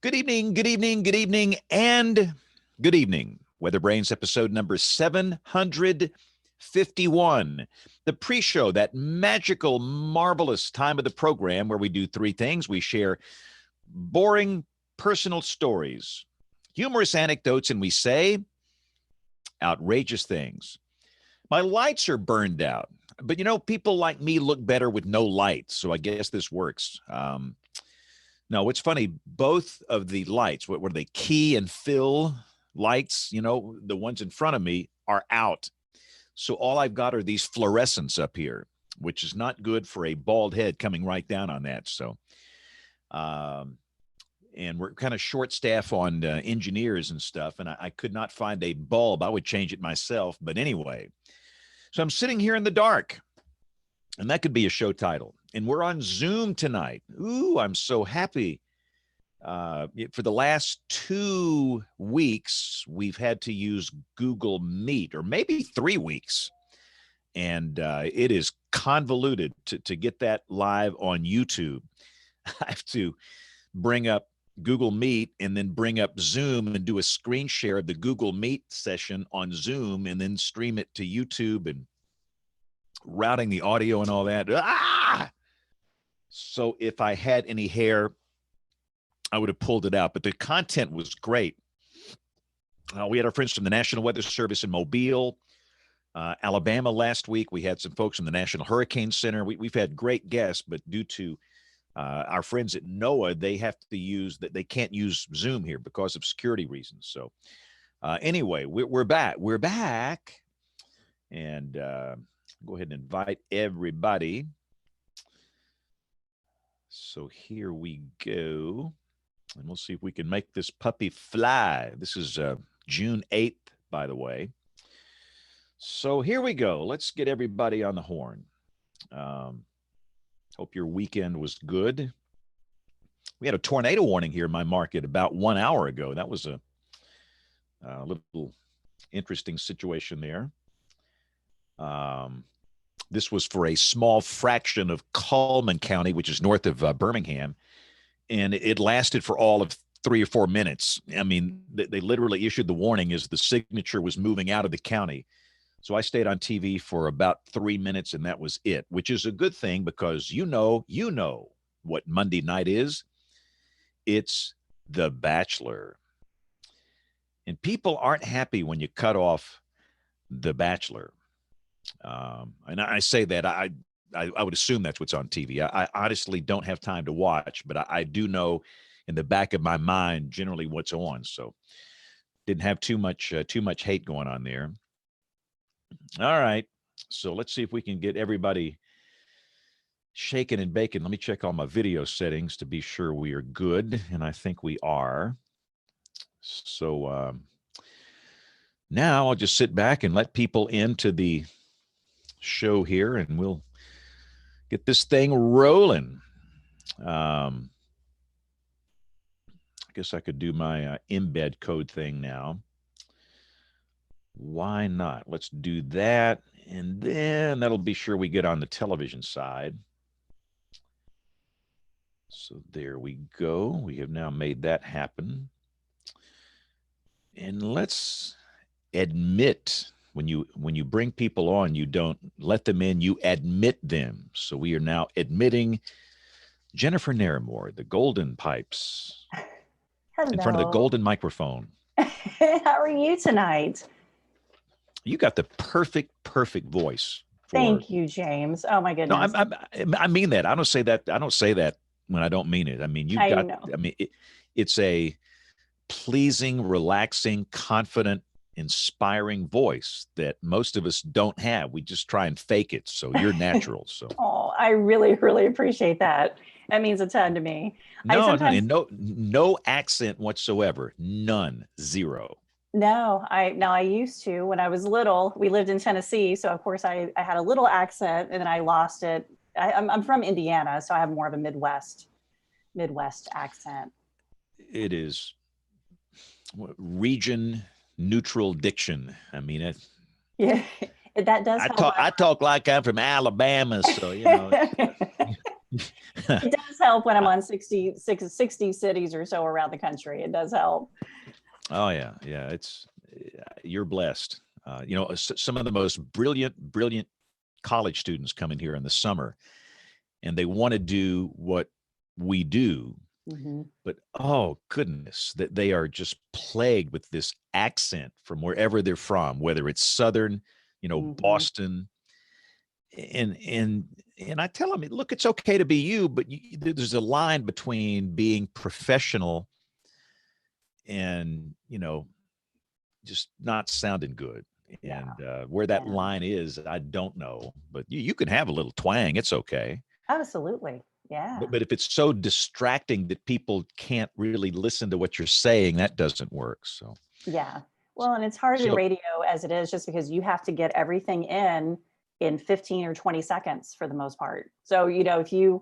Good evening, good evening, good evening, and good evening. WeatherBrains episode number 751. The pre-show, that magical, marvelous time of the program where we do three things. We share boring personal stories, humorous anecdotes, and we say outrageous things. My lights are burned out, but people like me look better with no lights, so I guess this works. No, what's funny, both of the lights, what were they, key and fill lights, the ones in front of me are out. So all I've got are these fluorescents up here, which is not good for a bald head coming right down on that. So, and we're kind of short staff on engineers and stuff, and I could not find a bulb. I would change it myself. But anyway, so I'm sitting here in the dark, and that could be a show title. And we're on Zoom tonight. Ooh, I'm so happy. For the last 2 weeks, we've had to use Google Meet, or maybe 3 weeks. And it is convoluted to get that live on YouTube. I have to bring up Google Meet and then bring up Zoom and do a screen share of the Google Meet session on Zoom and then stream it to YouTube and routing the audio and all that. So if I had any hair, I would have pulled it out. But the content was great. We had our friends from the National Weather Service in Mobile, Alabama last week. We had some folks from the National Hurricane Center. We've had great guests, but due to our friends at NOAA, they can't use Zoom here because of security reasons. So anyway, we're back. We're back. And go ahead and invite everybody. So here we go, and we'll see if we can make this puppy fly. This is June 8th, by the way. So here we go. Let's get everybody on the horn. Hope your weekend was good. We had a tornado warning here in my market about 1 hour ago. That was a little interesting situation there. This was for a small fraction of Cullman County, which is north of Birmingham, and it lasted for all of 3 or 4 minutes. I mean, they literally issued the warning as the signature was moving out of the county. So I stayed on TV for about 3 minutes, and that was it, which is a good thing because you know what Monday night is. It's The Bachelor. And people aren't happy when you cut off The Bachelor. And I say that I would assume that's what's on TV. I honestly don't have time to watch, but I do know in the back of my mind generally what's on. So didn't have too much hate going on there. All right, so let's see if we can get everybody shaking and baking. Let me check all my video settings to be sure we are good, and I think we are. So now I'll just sit back and let people into the show here, and we'll get this thing rolling. I guess I could do my embed code thing now. Why not? Let's do that, and then that'll be sure we get on the television side. So there we go. We have now made that happen. And let's admit, when you bring people on, you don't let them in, you admit them. So we are now admitting Jennifer Naramore, the Golden Pipes. Hello. In front of the golden microphone. How are you tonight? You got the perfect voice. Thank you, James. Oh my goodness. No, I mean that. I don't say that when I don't mean it. I mean, it's a pleasing, relaxing, confident, inspiring voice that most of us don't have. We just try and fake it. So you're natural. So oh, I really, really appreciate that. That means a ton to me. No accent whatsoever. None. Zero. No, I used to. When I was little, we lived in Tennessee, so of course I had a little accent, and then I lost it. I'm from Indiana, so I have more of a Midwest accent. It is region neutral diction. I mean, yeah, that does. I talk like I'm from Alabama, so It does help when I'm on 60 cities or so around the country. It does help. Oh yeah, yeah. You're blessed. Some of the most brilliant college students come in here in the summer, and they want to do what we do, Mm-hmm. but oh goodness, that they are just plagued with this accent from wherever they're from, whether it's Southern, Mm-hmm. Boston, and I tell them, look, it's okay to be you, but there's a line between being professional and just not sounding good. Yeah. And where that Yeah. line is, I don't know. But you can have a little twang; it's okay. Absolutely. Yeah. But if it's so distracting that people can't really listen to what you're saying, that doesn't work. So Yeah. Well, and it's hard in so radio as it is, just because you have to get everything in 15 or 20 seconds for the most part. So, if you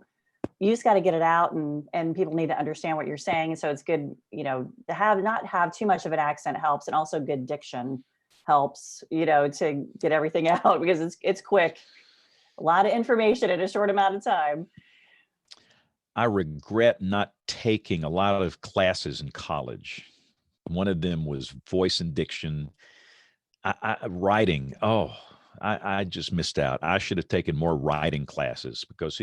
just got to get it out, and people need to understand what you're saying. And so it's good, to not have too much of an accent helps, and also good diction helps, to get everything out, because it's quick. A lot of information in a short amount of time. I regret not taking a lot of classes in college. One of them was voice and diction. Writing. Oh, I just missed out. I should have taken more writing classes, because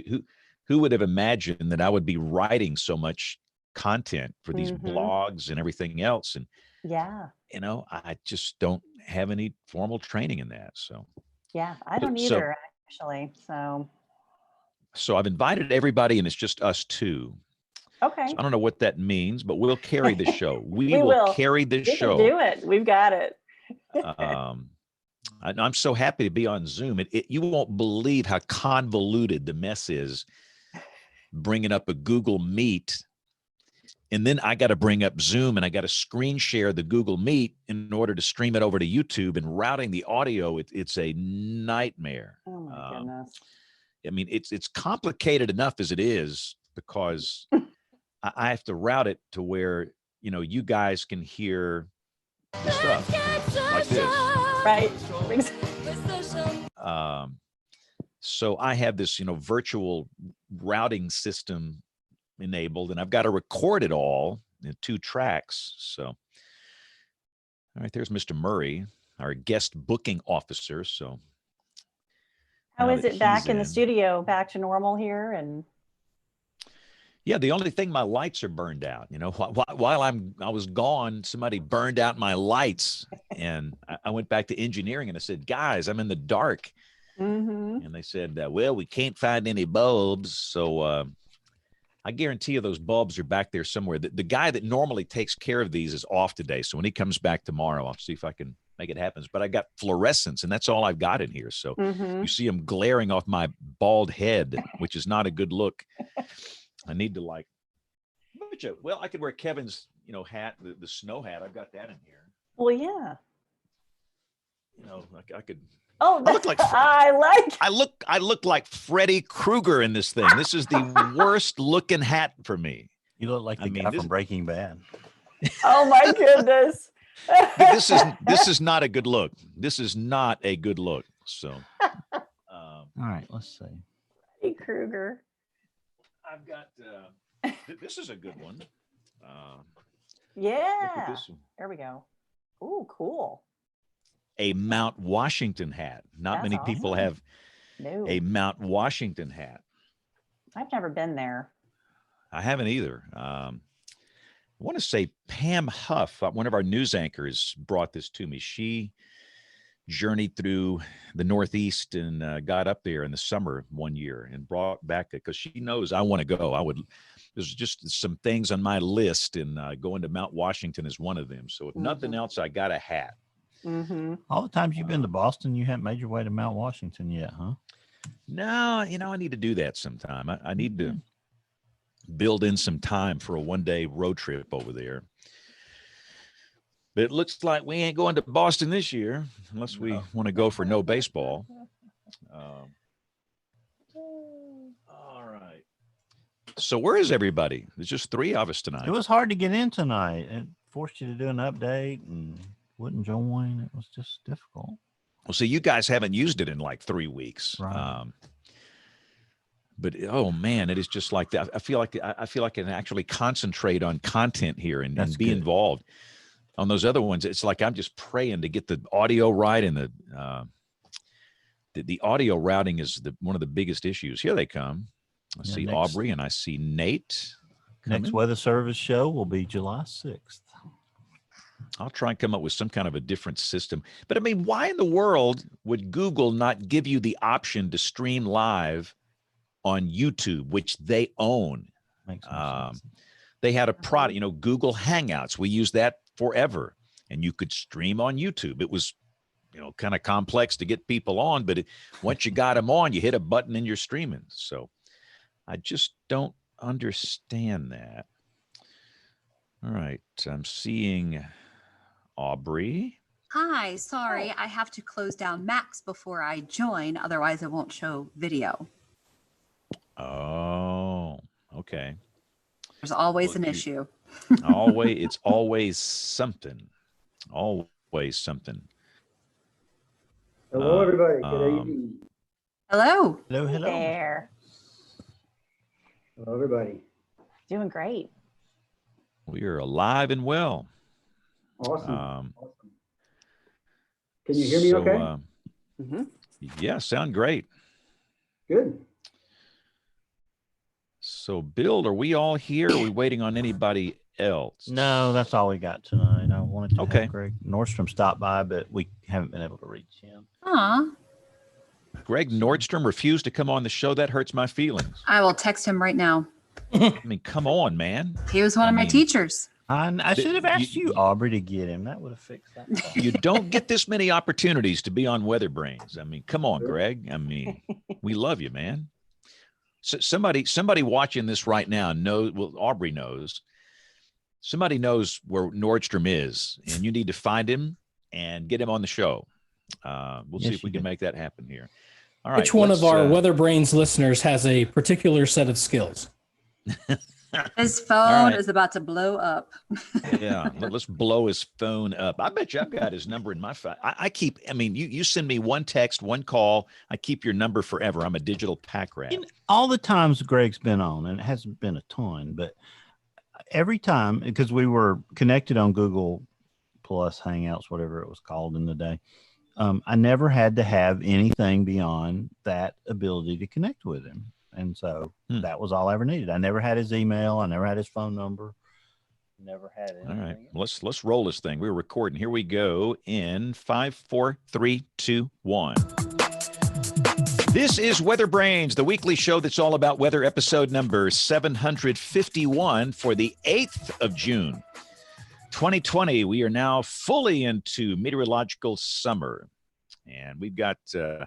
who would have imagined that I would be writing so much content for these Mm-hmm. blogs and everything else? And Yeah. I just don't have any formal training in that. So Yeah. I don't so either, actually. so I've invited everybody, and it's just us two. So Okay. I don't know what that means, but we'll carry the show. We We will will. carry this We can show. do it. We've got it. Um, I'm so happy to be on Zoom. You won't believe how convoluted the mess is, bringing up a Google Meet. And then I got to bring up Zoom, and I got to screen share the Google Meet in order to stream it over to YouTube, and routing the audio. It's a nightmare. Oh my goodness. I mean, it's complicated enough as it is, because I have to route it to where, you guys can hear the stuff like this. Right. So I have this, virtual routing system enabled, and I've got to record it all in 2 tracks. So, all right, there's Mr. Murray, our guest booking officer. So How now is that it back he's in the studio? Back to normal here? And yeah, the only thing, my lights are burned out. While I was gone, somebody burned out my lights, and I went back to engineering, and I said, guys, I'm in the dark. mm-hmm. And they said, well, we can't find any bulbs. So I guarantee you those bulbs are back there somewhere. The guy that normally takes care of these is off today. So when he comes back tomorrow, I'll see if I can make it happen. But I got fluorescents, and that's all I've got in here. So Mm-hmm. you see them glaring off my bald head, which is not a good look. I need to well, I could wear Kevin's, hat, the snow hat. I've got that in here. Well, yeah. I could. Oh, I look like I look like Freddy Krueger in this thing. This is the worst looking hat for me. You look like the guy from Breaking Bad. Oh my goodness. This is not a good look. This is not a good look. So, all right, let's see. Freddy Krueger. I've got. This is a good one. Yeah. Look at this one. There we go. Ooh, cool. A Mount Washington hat. Not That's many people have a Mount Washington hat. I've never been there. I haven't either. I want to say Pam Huff, one of our news anchors, brought this to me. She journeyed through the Northeast and got up there in the summer one year and brought back, because she knows I want to go. There's just some things on my list, and going to Mount Washington is one of them. So if nothing else, I got a hat. Mm-hmm. All the times you've been to Boston, you haven't made your way to Mount Washington yet, huh? No, I need to do that sometime. I need to build in some time for a one-day road trip over there. But it looks like we ain't going to Boston this year, unless we want to go for no baseball. All right. So where is everybody? There's just 3 of us tonight. It was hard to get in tonight. It forced you to do an update and wouldn't join. It was just difficult. Well, see, you guys haven't used it in like 3 weeks. Right. But oh man, it is just like that. I feel like I can actually concentrate on content here and be good. involved. On those other ones, it's like I'm just praying to get the audio right, and the audio routing is one of the biggest issues. Here they come. I see Aubrey and I see Nate. Next Weather Service show will be July 6th. I'll try and come up with some kind of a different system. But I mean, why in the world would Google not give you the option to stream live on YouTube, which they own? Makes no sense. They had a product, Google Hangouts. We used that forever, and you could stream on YouTube. It was, kind of complex to get people on, but once you got them on, you hit a button and you're streaming. So I just don't understand that. All right, I'm seeing Aubrey. Hi, sorry, I have to close down Max before I join, otherwise it won't show video. Oh, okay. There's always an issue. It's always something. Always something. Hello, everybody. Good evening. Hello. Hello, hello. There. Hello, everybody. Doing great. We are alive and well. Awesome. Awesome. Can you hear me okay? Yeah, sound great. Good. So, Bill, are we all here? Are we waiting on anybody else? No, that's all we got tonight. I wanted to Okay. have Greg Nordstrom stop by, but we haven't been able to reach him. Aw. Greg Nordstrom refused to come on the show. That hurts my feelings. I will text him right now. I mean, come on, man. He was one of my teachers. I should have asked you, Aubrey, to get him. That would have fixed that problem. You don't get this many opportunities to be on WeatherBrains. I mean, come on, Greg. I mean, we love you, man. So somebody watching this right now knows. Well, Aubrey knows. Somebody knows where Nordstrom is, and you need to find him and get him on the show. We'll see if we can make that happen here. All right. Which one of our WeatherBrains listeners has a particular set of skills? His phone is about to blow up. Yeah, let's blow his phone up. I bet you I've got his number in my phone. You send me one text, one call. I keep your number forever. I'm a digital pack rat. All the times Greg's been on, and it hasn't been a ton, but every time, because we were connected on Google Plus, Hangouts, whatever it was called in the day, I never had to have anything beyond that ability to connect with him. And so that was all I ever needed. I never had his email. I never had his phone number. Never had it. All right. Let's roll this thing. We're recording. Here we go in 5, 4, 3, 2, 1. This is WeatherBrains, the weekly show that's all about weather, episode number 751 for the 8th of June, 2020. We are now fully into meteorological summer. And we've got a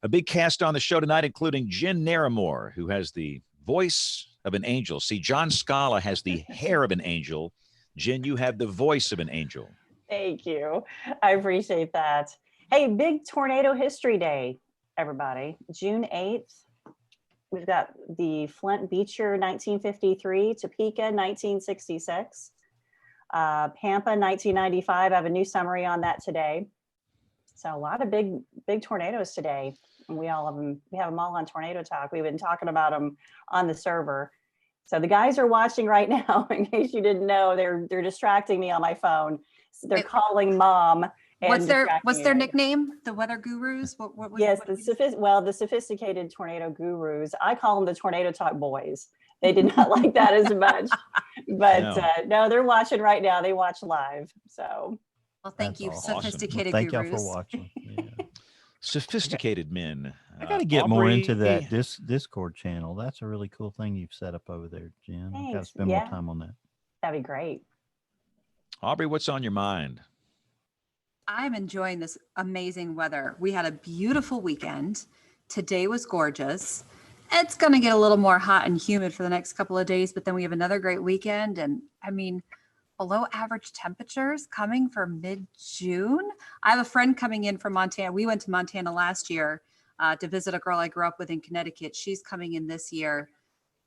big cast on the show tonight, including Jen Naramore, who has the voice of an angel. See, John Scala has the hair of an angel. Jen, you have the voice of an angel. Thank you. I appreciate that. Hey, big tornado history day, everybody. June 8th. We've got the Flint Beecher 1953, Topeka 1966, Pampa 1995. I have a new summary on that today. So a lot of big tornadoes today. And we have them all on Tornado Talk. We've been talking about them on the server. So the guys are watching right now. In case you didn't know, they're distracting me on my phone. So they're calling mom. What's their nickname? The Weather Gurus? The sophisticated tornado gurus. I call them the Tornado Talk boys. They did not like that as much, but no, they're watching right now. They watch live. So. Well, thank you, sophisticated gurus. gurus. Thank y'all for watching. Yeah. Sophisticated men. I got to get more into that Discord channel. That's a really cool thing you've set up over there, Jen. I've got to spend more time on that. That'd be great. Aubrey, what's on your mind? I'm enjoying this amazing weather. We had a beautiful weekend. Today was gorgeous. It's going to get a little more hot and humid for the next couple of days, but then we have another great weekend. And I mean, below average temperatures coming for mid-June. I have a friend coming in from Montana. We went to Montana last year to visit a girl I grew up with in Connecticut. She's coming in this year.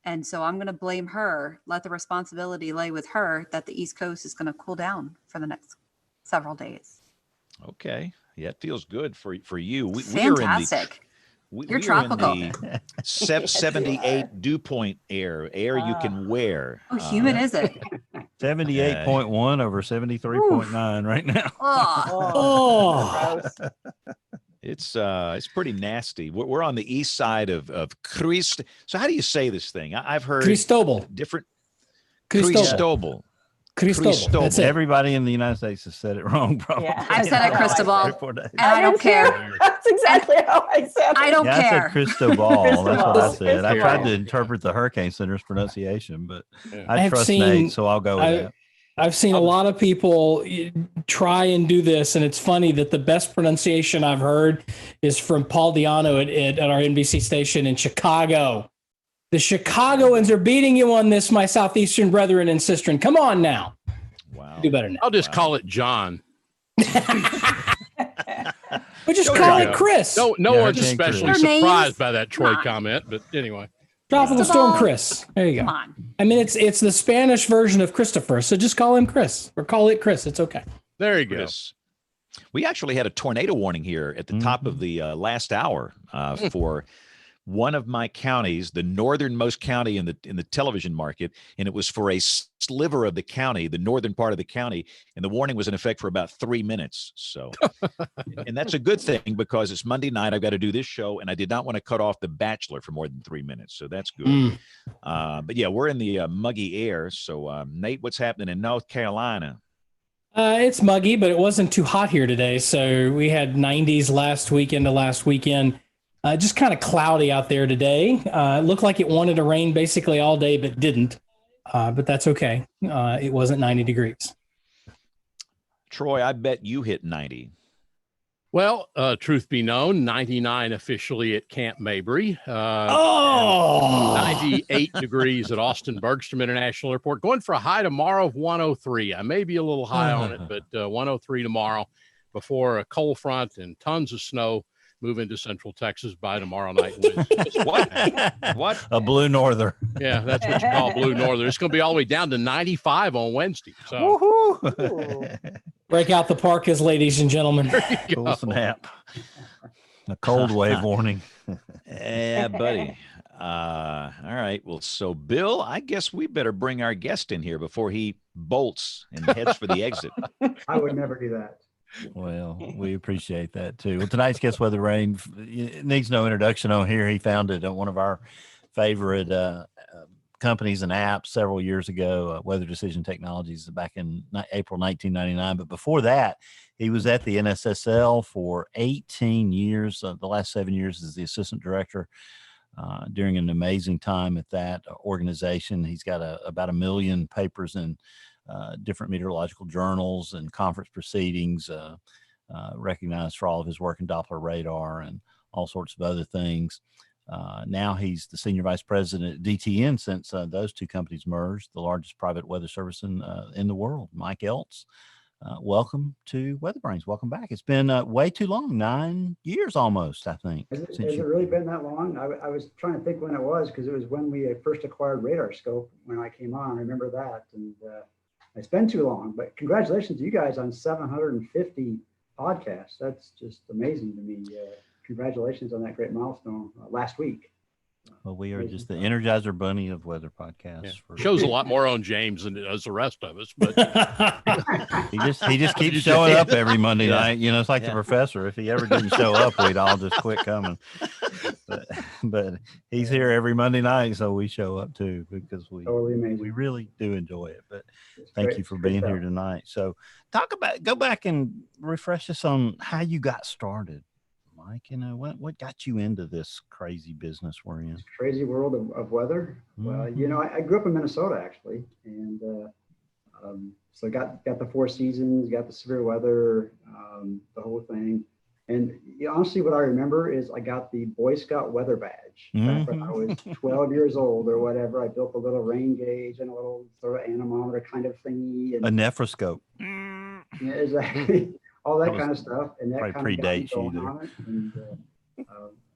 And so I'm going to blame her, let the responsibility lay with her that the East Coast is going to cool down for the next several days. Okay. Yeah, it feels good for you. Fantastic. You're we tropical. are in the 78 dew point air you can wear. How humid is it? 78.1 over 73.9 right now. Oh, Gross. It's pretty nasty. We're on the east side of Christ. So how do you say this thing? I've heard Cristobal. different. Cristobal. Cristobal. Cristobal. That's it. Everybody in the United States has said it wrong, probably. Yeah. I've said it, Cristobal. 3-4 days. And I don't did too. care. That's exactly how I said it. I don't Yeah, I said care. Cristobal. That's what I Cristobal. said. I tried to Cristobal. interpret the Hurricane Center's pronunciation, but I I have trust seen- Nate, so I'll go with that. I've seen a lot of people try and do this, and it's funny that the best pronunciation I've heard is from Paul Diano at our NBC station in Chicago. The Chicagoans are beating you on this, my Southeastern brethren and sistren. Come on now. Wow. Do better now. I'll just call it John. But just Go call John. it Chris. No Yeah, one's Hurricane Chris. especially Their names? surprised by that Troy Come on. comment, but anyway. Tropical Storm Chris. There you Come go. on. I mean, it's the Spanish version of Christopher, so just call him Chris or call it Chris. It's okay. There you go. Chris. We actually had a tornado warning here at the top of the last hour for one of my counties, the northernmost county in the television market, and it was for a sliver of the county, the northern part of the county, and the warning was in effect for about 3 minutes. So, and that's a good thing because it's Monday night. I've got to do this show, and I did not want to cut off The Bachelor for more than 3 minutes, so that's good. But yeah, we're in the muggy air. So, Nate, what's happening in North Carolina? It's muggy, but it wasn't too hot here today. So we had 90s last weekend. Just kind of cloudy out there today. It looked like it wanted to rain basically all day, but didn't. But that's okay. It wasn't 90 degrees. Troy, I bet you hit 90. Well, truth be known, 99 officially at Camp Mabry. 98 degrees at Austin Bergstrom International Airport. Going for a high tomorrow of 103. I may be a little high on it, but 103 tomorrow before a cold front and tons of snow move into central Texas by tomorrow night. What? A blue norther. Yeah, that's what you call blue northern. It's going to be all the way down to 95 on Wednesday. So Woohoo! Break out the parkas, ladies and gentlemen. Cool snap. A cold wave warning. Yeah, buddy. All right. Well, so Bill, I guess we better bring our guest in here before he bolts and heads for the exit. I would never do that. Well, we appreciate that too. Well, tonight's guest, WeatherBrains, needs no introduction on here. He founded one of our favorite companies and apps several years ago, Weather Decision Technologies, back in April 1999. But before that, he was at the NSSL for 18 years. The last 7 years as the assistant director. During an amazing time at that organization. He's got about 1 million papers in different meteorological journals and conference proceedings, recognized for all of his work in Doppler radar and all sorts of other things. Now he's the senior vice president at DTN since those two companies merged, the largest private weather service in the world. Mike Eltz, welcome to WeatherBrains. Welcome back. It's been way too long, 9 years almost, I think. Has it really been that long? I was trying to think when it was, because it was when we first acquired RadarScope when I came on. I remember that. And it's been too long, but congratulations to you guys on 750 podcasts. That's just amazing to me. Congratulations on that great milestone last week. Well, we are just the Energizer Bunny of weather podcasts. Yeah. Shows a lot more on James than it does the rest of us, but he just keeps showing up every Monday night. You know, it's like the professor. If he ever didn't show up, we'd all just quit coming. But he's here every Monday night, so we show up too because we really do enjoy it. But thank you for being here tonight. So go back and refresh us on how you got started. Mike, you know, what got you into this crazy business we're in? Crazy world of weather. Well, you know, I grew up in Minnesota actually, and so got the 4 seasons, got the severe weather, the whole thing. And honestly, what I remember is I got the Boy Scout weather badge back when I was 12 years old or whatever. I built a little rain gauge and a little sort of anemometer kind of thingy. And, a nephroscope. Yeah, exactly. All that kind of stuff, and that kind of predates you on it. And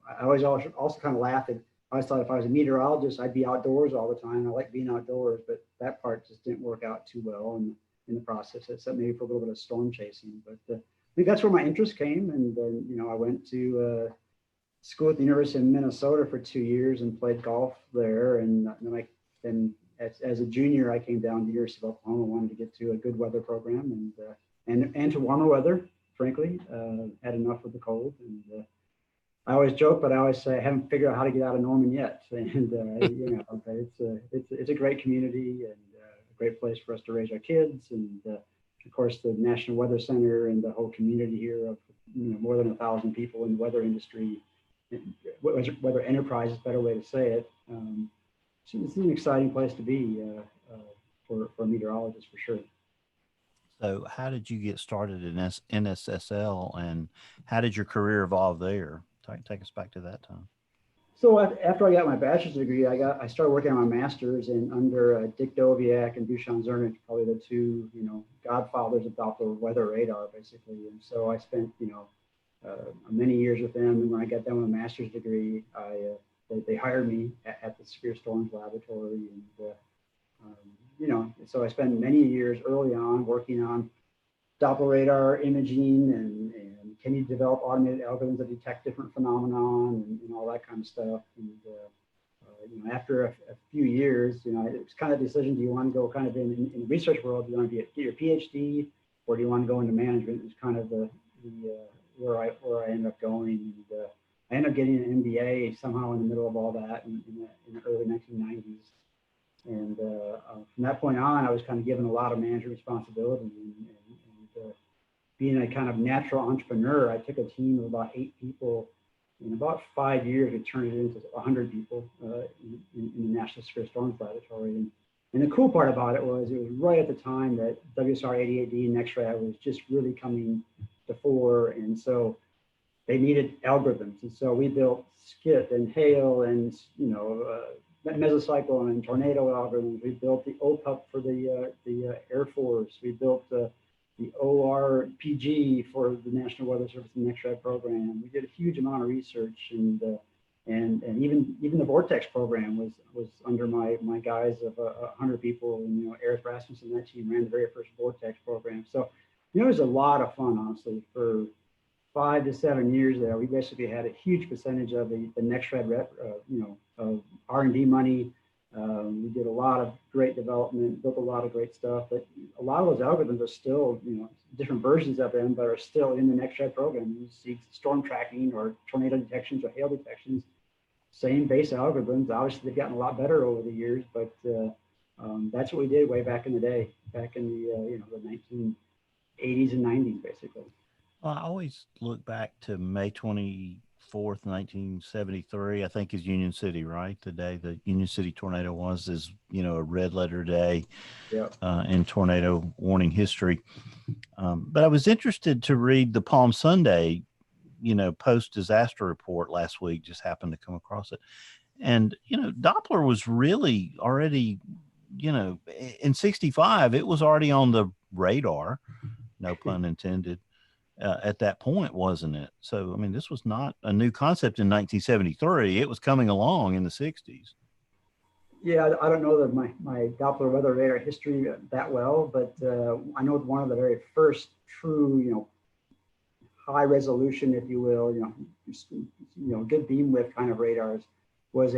I always also kind of laughed at. I always thought if I was a meteorologist, I'd be outdoors all the time. I like being outdoors, but that part just didn't work out too well in the process. Except maybe for a little bit of storm chasing. But I think that's where my interest came, and then I went to school at the University of Minnesota for 2 years and played golf there. And then as a junior, I came down to the University of Oklahoma, wanted to get to a good weather program and to warmer weather, frankly. Had enough of the cold. And I always joke, but I always say I haven't figured out how to get out of Norman yet. And but it's a great community and a great place for us to raise our kids. And of course, the National Weather Center and the whole community here of more than 1,000 people in the weather industry, weather enterprise is a better way to say it. It's an exciting place to be for a meteorologist for sure. So how did you get started in NSSL, and how did your career evolve there? Take us back to that time. So after I got my bachelor's degree, I started working on my master's, and under Dick Doviak and Dusan Zernick, probably the two godfathers of Doppler weather radar, basically. And so I spent many years with them. And when I got done with a master's degree, they hired me at the Severe Storms Laboratory, and so I spent many years early on working on Doppler radar imaging and can you develop automated algorithms that detect different phenomenon and all that kind of stuff. And after a few years, it was kind of a decision: do you want to go kind of in the research world? Do you want to get your PhD, or do you want to go into management? It was kind of the where I ended up going. And I ended up getting an MBA somehow in the middle of all that in the early 1990s. And from that point on, I was kind of given a lot of management responsibility and being a kind of natural entrepreneur. I took a team of about 8 people. In about 5 years, we turned it into 100 people in the National Severe Storms Laboratory. And the cool part about it was right at the time that WSR 88D and NextRad was just really coming to fore. And so they needed algorithms. And so we built SCIT and hail and, mesocyclone and tornado algorithms. We built the OPUP for the Air Force. We built the ORPG for the National Weather Service and NextRad program. We did a huge amount of research, and even the Vortex program was under my guise of 100 people. And Eric Rasmussen and that team ran the very first Vortex program. So it was a lot of fun, honestly. For 5 to 7 years there, we basically had a huge percentage of the NextRad R&D money. We did a lot of great development, built a lot of great stuff, but a lot of those algorithms are still, different versions of them, but are still in the NextRad program. You see storm tracking or tornado detections or hail detections, same base algorithms. Obviously, they've gotten a lot better over the years, but that's what we did way back in the day, back in the 1980s and 90s, basically. Well, I always look back to May 24th, 1973, I think is Union City, right? The day the Union City tornado was, a red letter day in tornado warning history. But I was interested to read the Palm Sunday, post-disaster report last week, just happened to come across it. And, Doppler was really already, in 65, it was already on the radar, no pun intended. At that point, wasn't it? So, I mean, this was not a new concept in 1973. It was coming along in the 60s. Yeah, I don't know that my Doppler weather radar history that well, but I know one of the very first true, high resolution, if you will, good beam width kind of radars was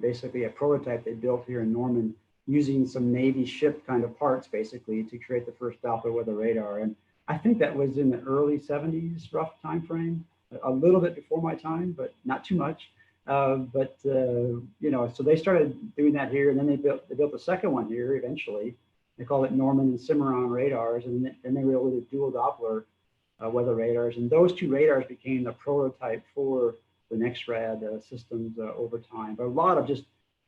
basically a prototype they built here in Norman using some Navy ship kind of parts, basically, to create the first Doppler weather radar. And I think that was in the early 70s, rough time frame, a little bit before my time, but not too much. So they started doing that here, and then they built the second one here eventually. They called it Norman and Cimarron radars, and then they were able to dual Doppler weather radars. And those two radars became the prototype for the NextRad systems over time. But a lot of just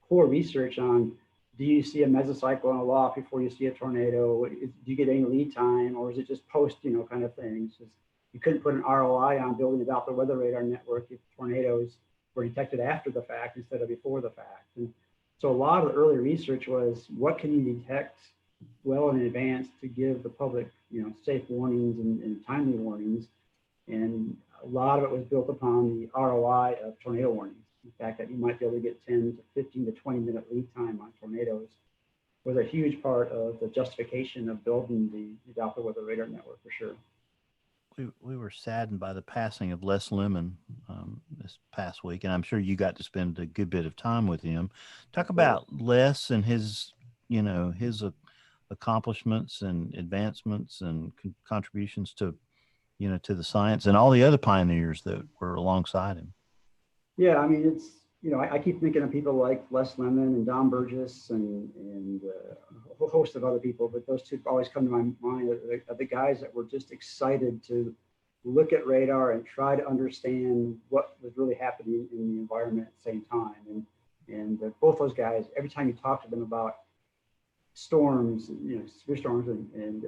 core research on, do you see a mesocyclone aloft before you see a tornado? Do you get any lead time, or is it just post, kind of things? You couldn't put an ROI on building a Doppler weather radar network if tornadoes were detected after the fact instead of before the fact. And so a lot of the early research was, what can you detect well in advance to give the public, safe warnings and timely warnings? And a lot of it was built upon the ROI of tornado warnings. The fact that you might be able to get 10 to 15 to 20 minute lead time on tornadoes was a huge part of the justification of building the Doppler weather radar network, for sure. we were saddened by the passing of Les Lemon this past week, and I'm sure you got to spend a good bit of time with him. Talk about Les and his, his accomplishments and advancements and contributions to, to the science and all the other pioneers that were alongside him. Yeah, I mean, it's, I keep thinking of people like Les Lemon and Don Burgess and a whole host of other people, but those two always come to my mind of the guys that were just excited to look at radar and try to understand what was really happening in the environment at the same time. And both those guys, every time you talk to them about storms, severe storms, and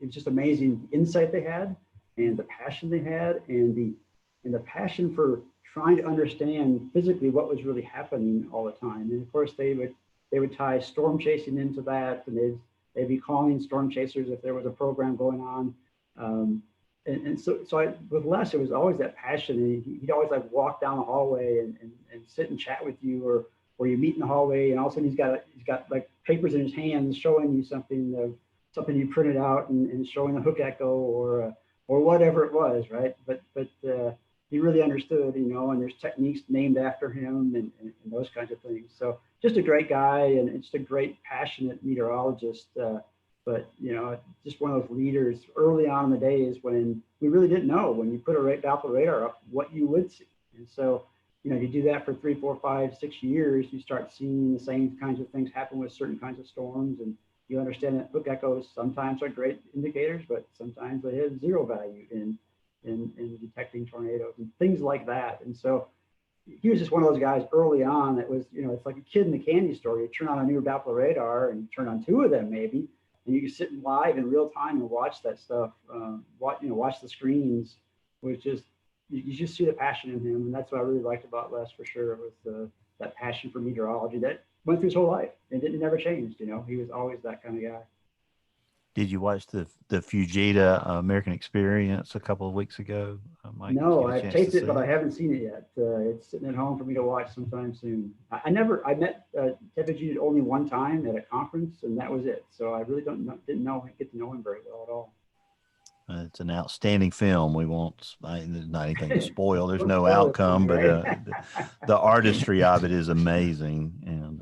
it's just amazing the insight they had and the passion they had and the passion for trying to understand physically what was really happening all the time. And of course, they would tie storm chasing into that, and they'd be calling storm chasers if there was a program going on. And so with Les, it was always that passion. He'd always like walk down the hallway and sit and chat with you, or you meet in the hallway, and all of a sudden he's got like papers in his hands showing you something you printed out and showing a hook echo or whatever it was, right? But he really understood, and there's techniques named after him and those kinds of things. So just a great guy and just a great passionate meteorologist. But just one of those leaders early on in the days when we really didn't know when you put a Doppler radar up what you would see. And so, you do that for 3, 4, 5, 6 years, you start seeing the same kinds of things happen with certain kinds of storms, and you understand that hook echoes sometimes are great indicators, but sometimes they have zero value in detecting tornadoes and things like that. And so he was just one of those guys early on that was, it's like a kid in the candy store. You turn on a new Doppler radar and you turn on 2 of them maybe, and you can sit live in real time and watch that stuff, watch the screens, which just, you just see the passion in him. And that's what I really liked about Les for sure, was that passion for meteorology that went through his whole life and it never changed. He was always that kind of guy. Did you watch the Fujita American Experience a couple of weeks ago, Mike? No, I've taped it, but I haven't seen it yet. It's sitting at home for me to watch sometime soon. I met Ted Fujita only one time at a conference, and that was it. So I really get to know him very well at all. It's an outstanding film. There's not anything to spoil. There's no outcome, but the artistry of it is amazing, and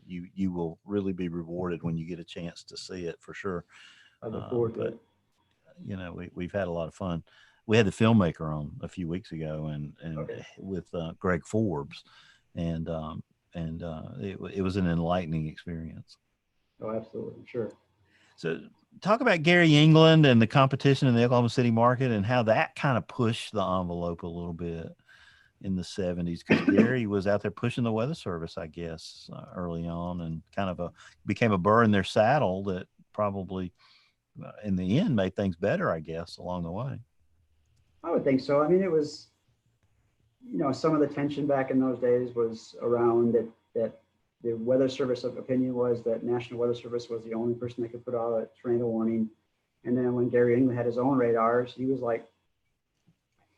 you will really be rewarded when you get a chance to see it for sure. I look forward to it. We've had a lot of fun. We had the filmmaker on a few weeks ago, and with Greg Forbes, and it was an enlightening experience. Oh, absolutely, sure. So talk about Gary England and the competition in the Oklahoma City market and how that kind of pushed the envelope a little bit in the 70s, because Gary was out there pushing the Weather Service, I guess, early on, and kind of became a burr in their saddle that probably in the end made things better, I guess, along the way. I would think so. I mean, it was, some of the tension back in those days was around that the Weather Service opinion was that National Weather Service was the only person that could put out a tornado warning. And then when Gary England had his own radars, he was like,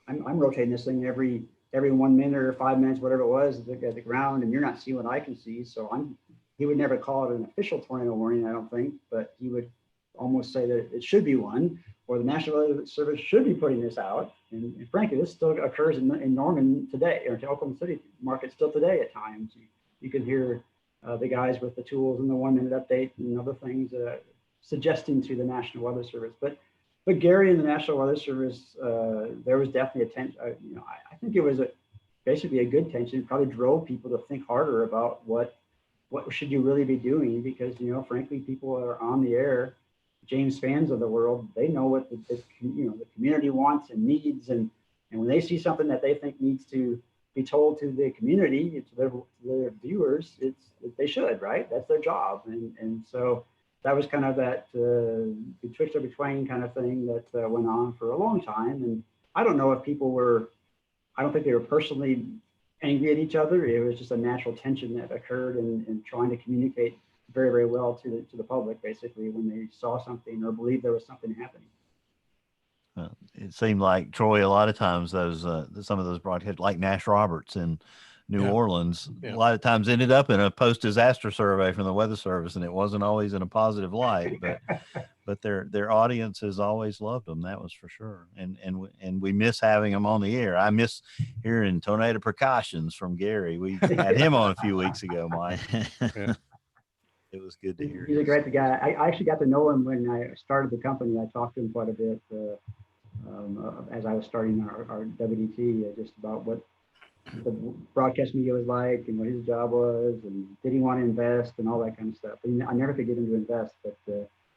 I'm rotating this thing every 1 minute or 5 minutes, whatever it was, at the ground, and you're not seeing what I can see. So he would never call it an official tornado warning, I don't think, but he would almost say that it should be one, or the National Weather Service should be putting this out. And frankly, this still occurs in Norman today, or in the Oklahoma City market still today at times. You can hear the guys with the tools and the 1 minute update and other things suggesting to the National Weather Service. But Gary and the National Weather Service, there was definitely a tension. I think it was basically a good tension. It probably drove people to think harder about what should you really be doing, because frankly, people are on the air. James Spans of the world, they know what the community wants and needs, and when they see something that they think needs to be told to the community, to their viewers, they should, right? That's their job, and so that was kind of that betwixt or between kind of thing that went on for a long time. And I don't know if I don't think they were personally angry at each other. It was just a natural tension that occurred in trying to communicate very, very well to the public, basically, when they saw something or believed there was something happening. It seemed like, Troy, a lot of times some of those broadcasts, like Nash Roberts in New Orleans, a lot of times ended up in a post-disaster survey from the Weather Service, and it wasn't always in a positive light. But but their audience has always loved them. That was for sure. And we miss having them on the air. I miss hearing tornado precautions from Gary. We had him on a few weeks ago, Mike. Yeah. It was good to hear. He's a great guy. I actually got to know him when I started the company. I talked to him quite a bit as I was starting our WDT, just about what the broadcast media was like and what his job was, and did he want to invest and all that kind of stuff. I never could get him to invest, but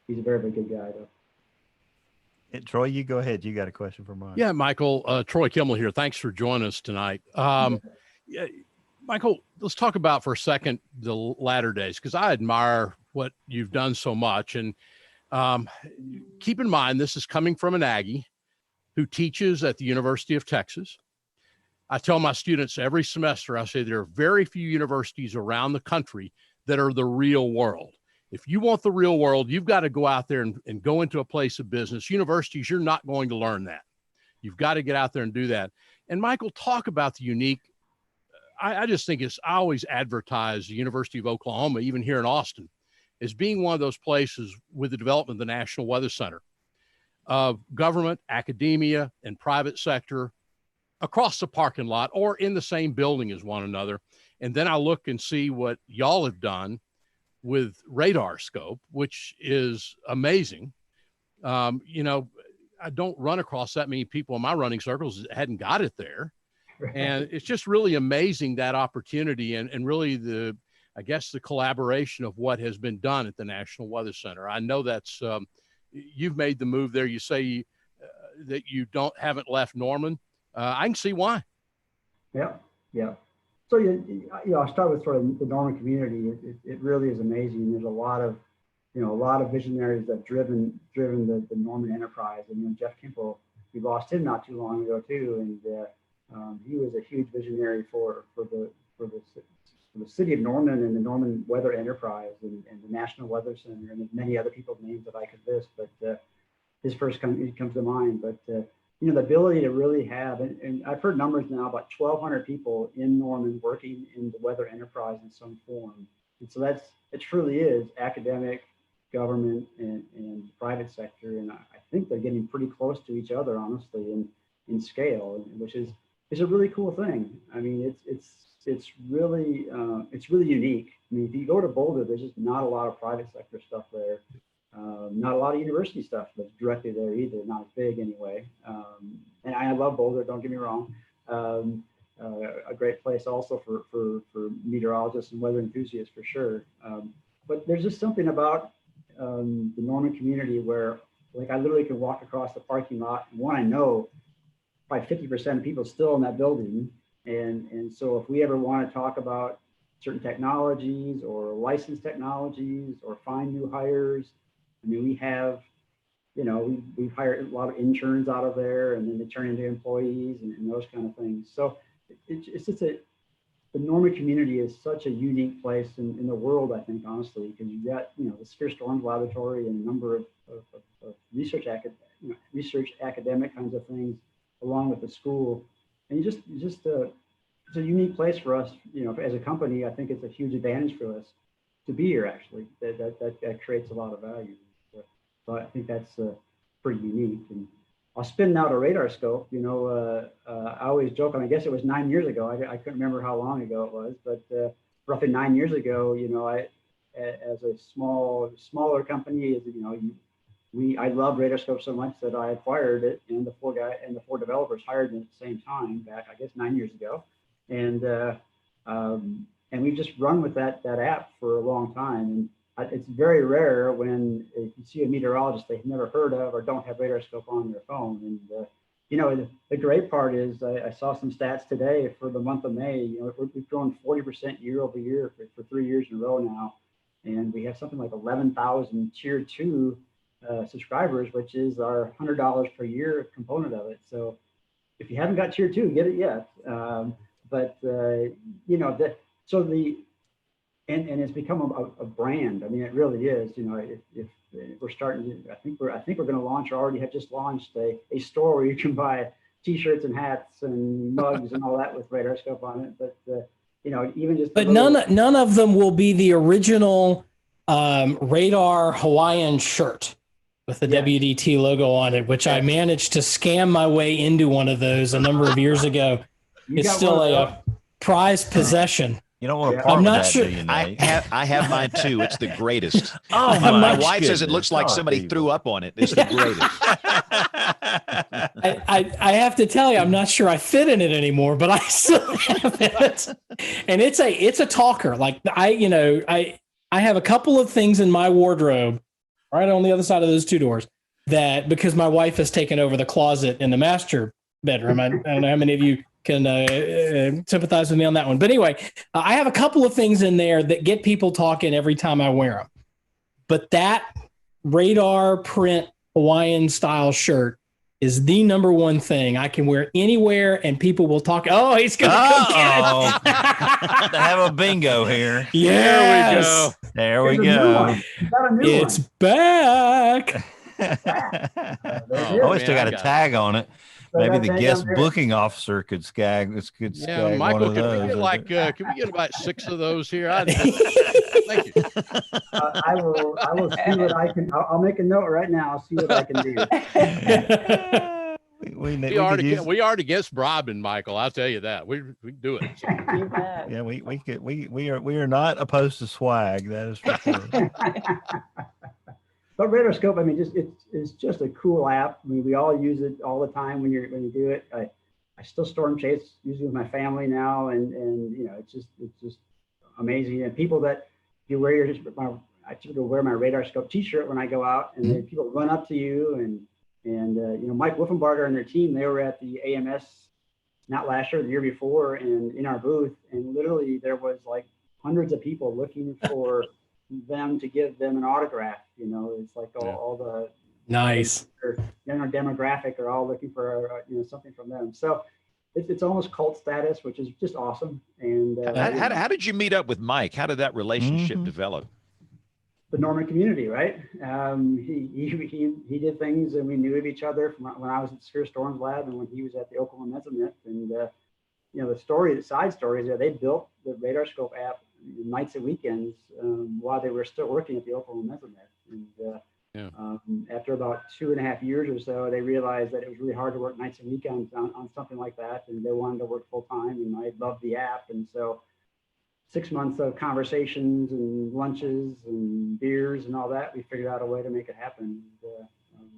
he's a very, very good guy, though. Troy, you go ahead. You got a question for Mike? Yeah, Michael. Troy Kimmel here. Thanks for joining us tonight. Yeah, Michael, let's talk about for a second the latter days, because I admire what you've done so much. And keep in mind, this is coming from an Aggie who teaches at the University of Texas. I tell my students every semester, I say there are very few universities around the country that are the real world. If you want the real world, you've got to go out there and go into a place of business. Universities, you're not going to learn that. You've got to get out there and do that. And Michael, talk about the unique, I just think I always advertise the University of Oklahoma, even here in Austin, as being one of those places with the development of the National Weather Center of government, academia, and private sector across the parking lot or in the same building as one another. And then I look and see what y'all have done with RadarScope, which is amazing. You know, I don't run across that many people in my running circles that hadn't got it there. And it's just really amazing, that opportunity and really I guess the collaboration of what has been done at the National Weather Center. I know that's, you've made the move there. You say that you haven't left Norman. I can see why. Yeah. So, I'll start with sort of the Norman community. It really is amazing. There's a lot of visionaries that driven the Norman enterprise. And Jeff Kimple, we lost him not too long ago too, and he was a huge visionary for the city of Norman and the Norman Weather Enterprise and the National Weather Center, and many other people's names that I could list, but his first comes to mind. But the ability to really have, and I've heard numbers now, about 1,200 people in Norman working in the weather enterprise in some form. And so it truly is academic, government, and private sector. And I think they're getting pretty close to each other, honestly, in scale, which is a really cool thing. I mean, it's really unique. I mean, if you go to Boulder, there's just not a lot of private sector stuff there. Not a lot of university stuff that's directly there either, not as big anyway. And I love Boulder, don't get me wrong. A great place also for meteorologists and weather enthusiasts for sure. But there's just something about the Norman community where, like, I literally can walk across the parking lot, and I know probably 50% of people still in that building. And so if we ever want to talk about certain technologies or license technologies or find new hires, I mean, we have, we've hired a lot of interns out of there, and then they turn into employees and those kind of things. So it's just the Norman community is such a unique place in the world, I think, honestly, because you've got, the Severe Storms Laboratory and a number of research academic kinds of things, along with the school. And it's a unique place for us, as a company. I think it's a huge advantage for us to be here, actually. That creates a lot of value. So I think that's pretty unique. And I'll spin now to RadarScope. I always joke, I guess it was 9 years ago. I couldn't remember how long ago it was, but roughly 9 years ago, as a smaller company, I loved RadarScope so much that I acquired it, and the four developers hired me at the same time back, I guess, 9 years ago. And we've just run with that app for a long time. And it's very rare when you see a meteorologist they've never heard of or don't have RadarScope on their phone. And the great part is I saw some stats today for the month of May. We've grown 40% year over year for 3 years in a row now, and we have something like 11,000 tier 2 subscribers, which is our $100 per year component of it. So if you haven't got tier 2, get it yet. And it's become a brand. I mean, it really is. If we're starting, I think we're going to launch, or already have just launched a store where you can buy T-shirts and hats and mugs and all that with RadarScope on it. But even just. But none of them will be the original Radar Hawaiian shirt. with the Yes. WDT logo on it, which I Yes. managed to scam my way into one of those a number of years ago. You It's got still one of a prized possession. You don't want to Yeah. part I'm with not that, sure- do you, I Nate? have mine too. It's the greatest. Oh, I'm My not- wife says it looks like somebody threw up on it. It's the greatest. I have to tell you, I'm not sure I fit in it anymore, but I still have it. And it's a talker. Like I have a couple of things in my wardrobe right on the other side of those two doors that, because my wife has taken over the closet in the master bedroom. I don't know how many of you can sympathize with me on that one. But anyway, I have a couple of things in there that get people talking every time I wear them. But that radar print Hawaiian style shirt is the number one thing I can wear anywhere, and people will talk. Oh, he's going to go get it. To have a bingo here. Yes. There we There's a new go. one. You got a new It's one. back. Oh, it's still got a tag on it. So Maybe that the tag guest on there. booking officer could skag. Could Yeah, skag one Michael, of can we those. get like can we get about 6 of those here? Thank you. I will see what I can. I'll make a note right now. I'll see what I can do. We are against bribing, Michael. I'll tell you that. We do it. So. You bet. Yeah, we are not opposed to swag. That is for sure. But RadarScope, I mean, it's just a cool app. I mean, we all use it all the time when you do it. I still storm chase usually with my family now, and you know, it's just amazing. And people that you wear I typically wear my RadarScope T-shirt when I go out, and then people run up to you and you know, Mike Wolfenbarger and their team, they were at the AMS not last year, the year before, and in our booth, and literally there was like hundreds of people looking for them to give them an autograph. You know, it's like all the Nice. younger demographic are all looking for you know, something from them. So it's almost cult status, which is just awesome. And How did you meet up with Mike? How did that relationship develop? the Norman community, right? He did things, and we knew of each other from when I was at the Sphere Storms Lab and when he was at the Oklahoma Mesonet. And you know, the side stories are they built the RadarScope app nights and weekends while they were still working at the Oklahoma Mesonet. And after about 2.5 years or so, they realized that it was really hard to work nights and weekends on something like that, and they wanted to work full time. And I loved the app, and so 6 months of conversations and lunches and beers and all that, we figured out a way to make it happen.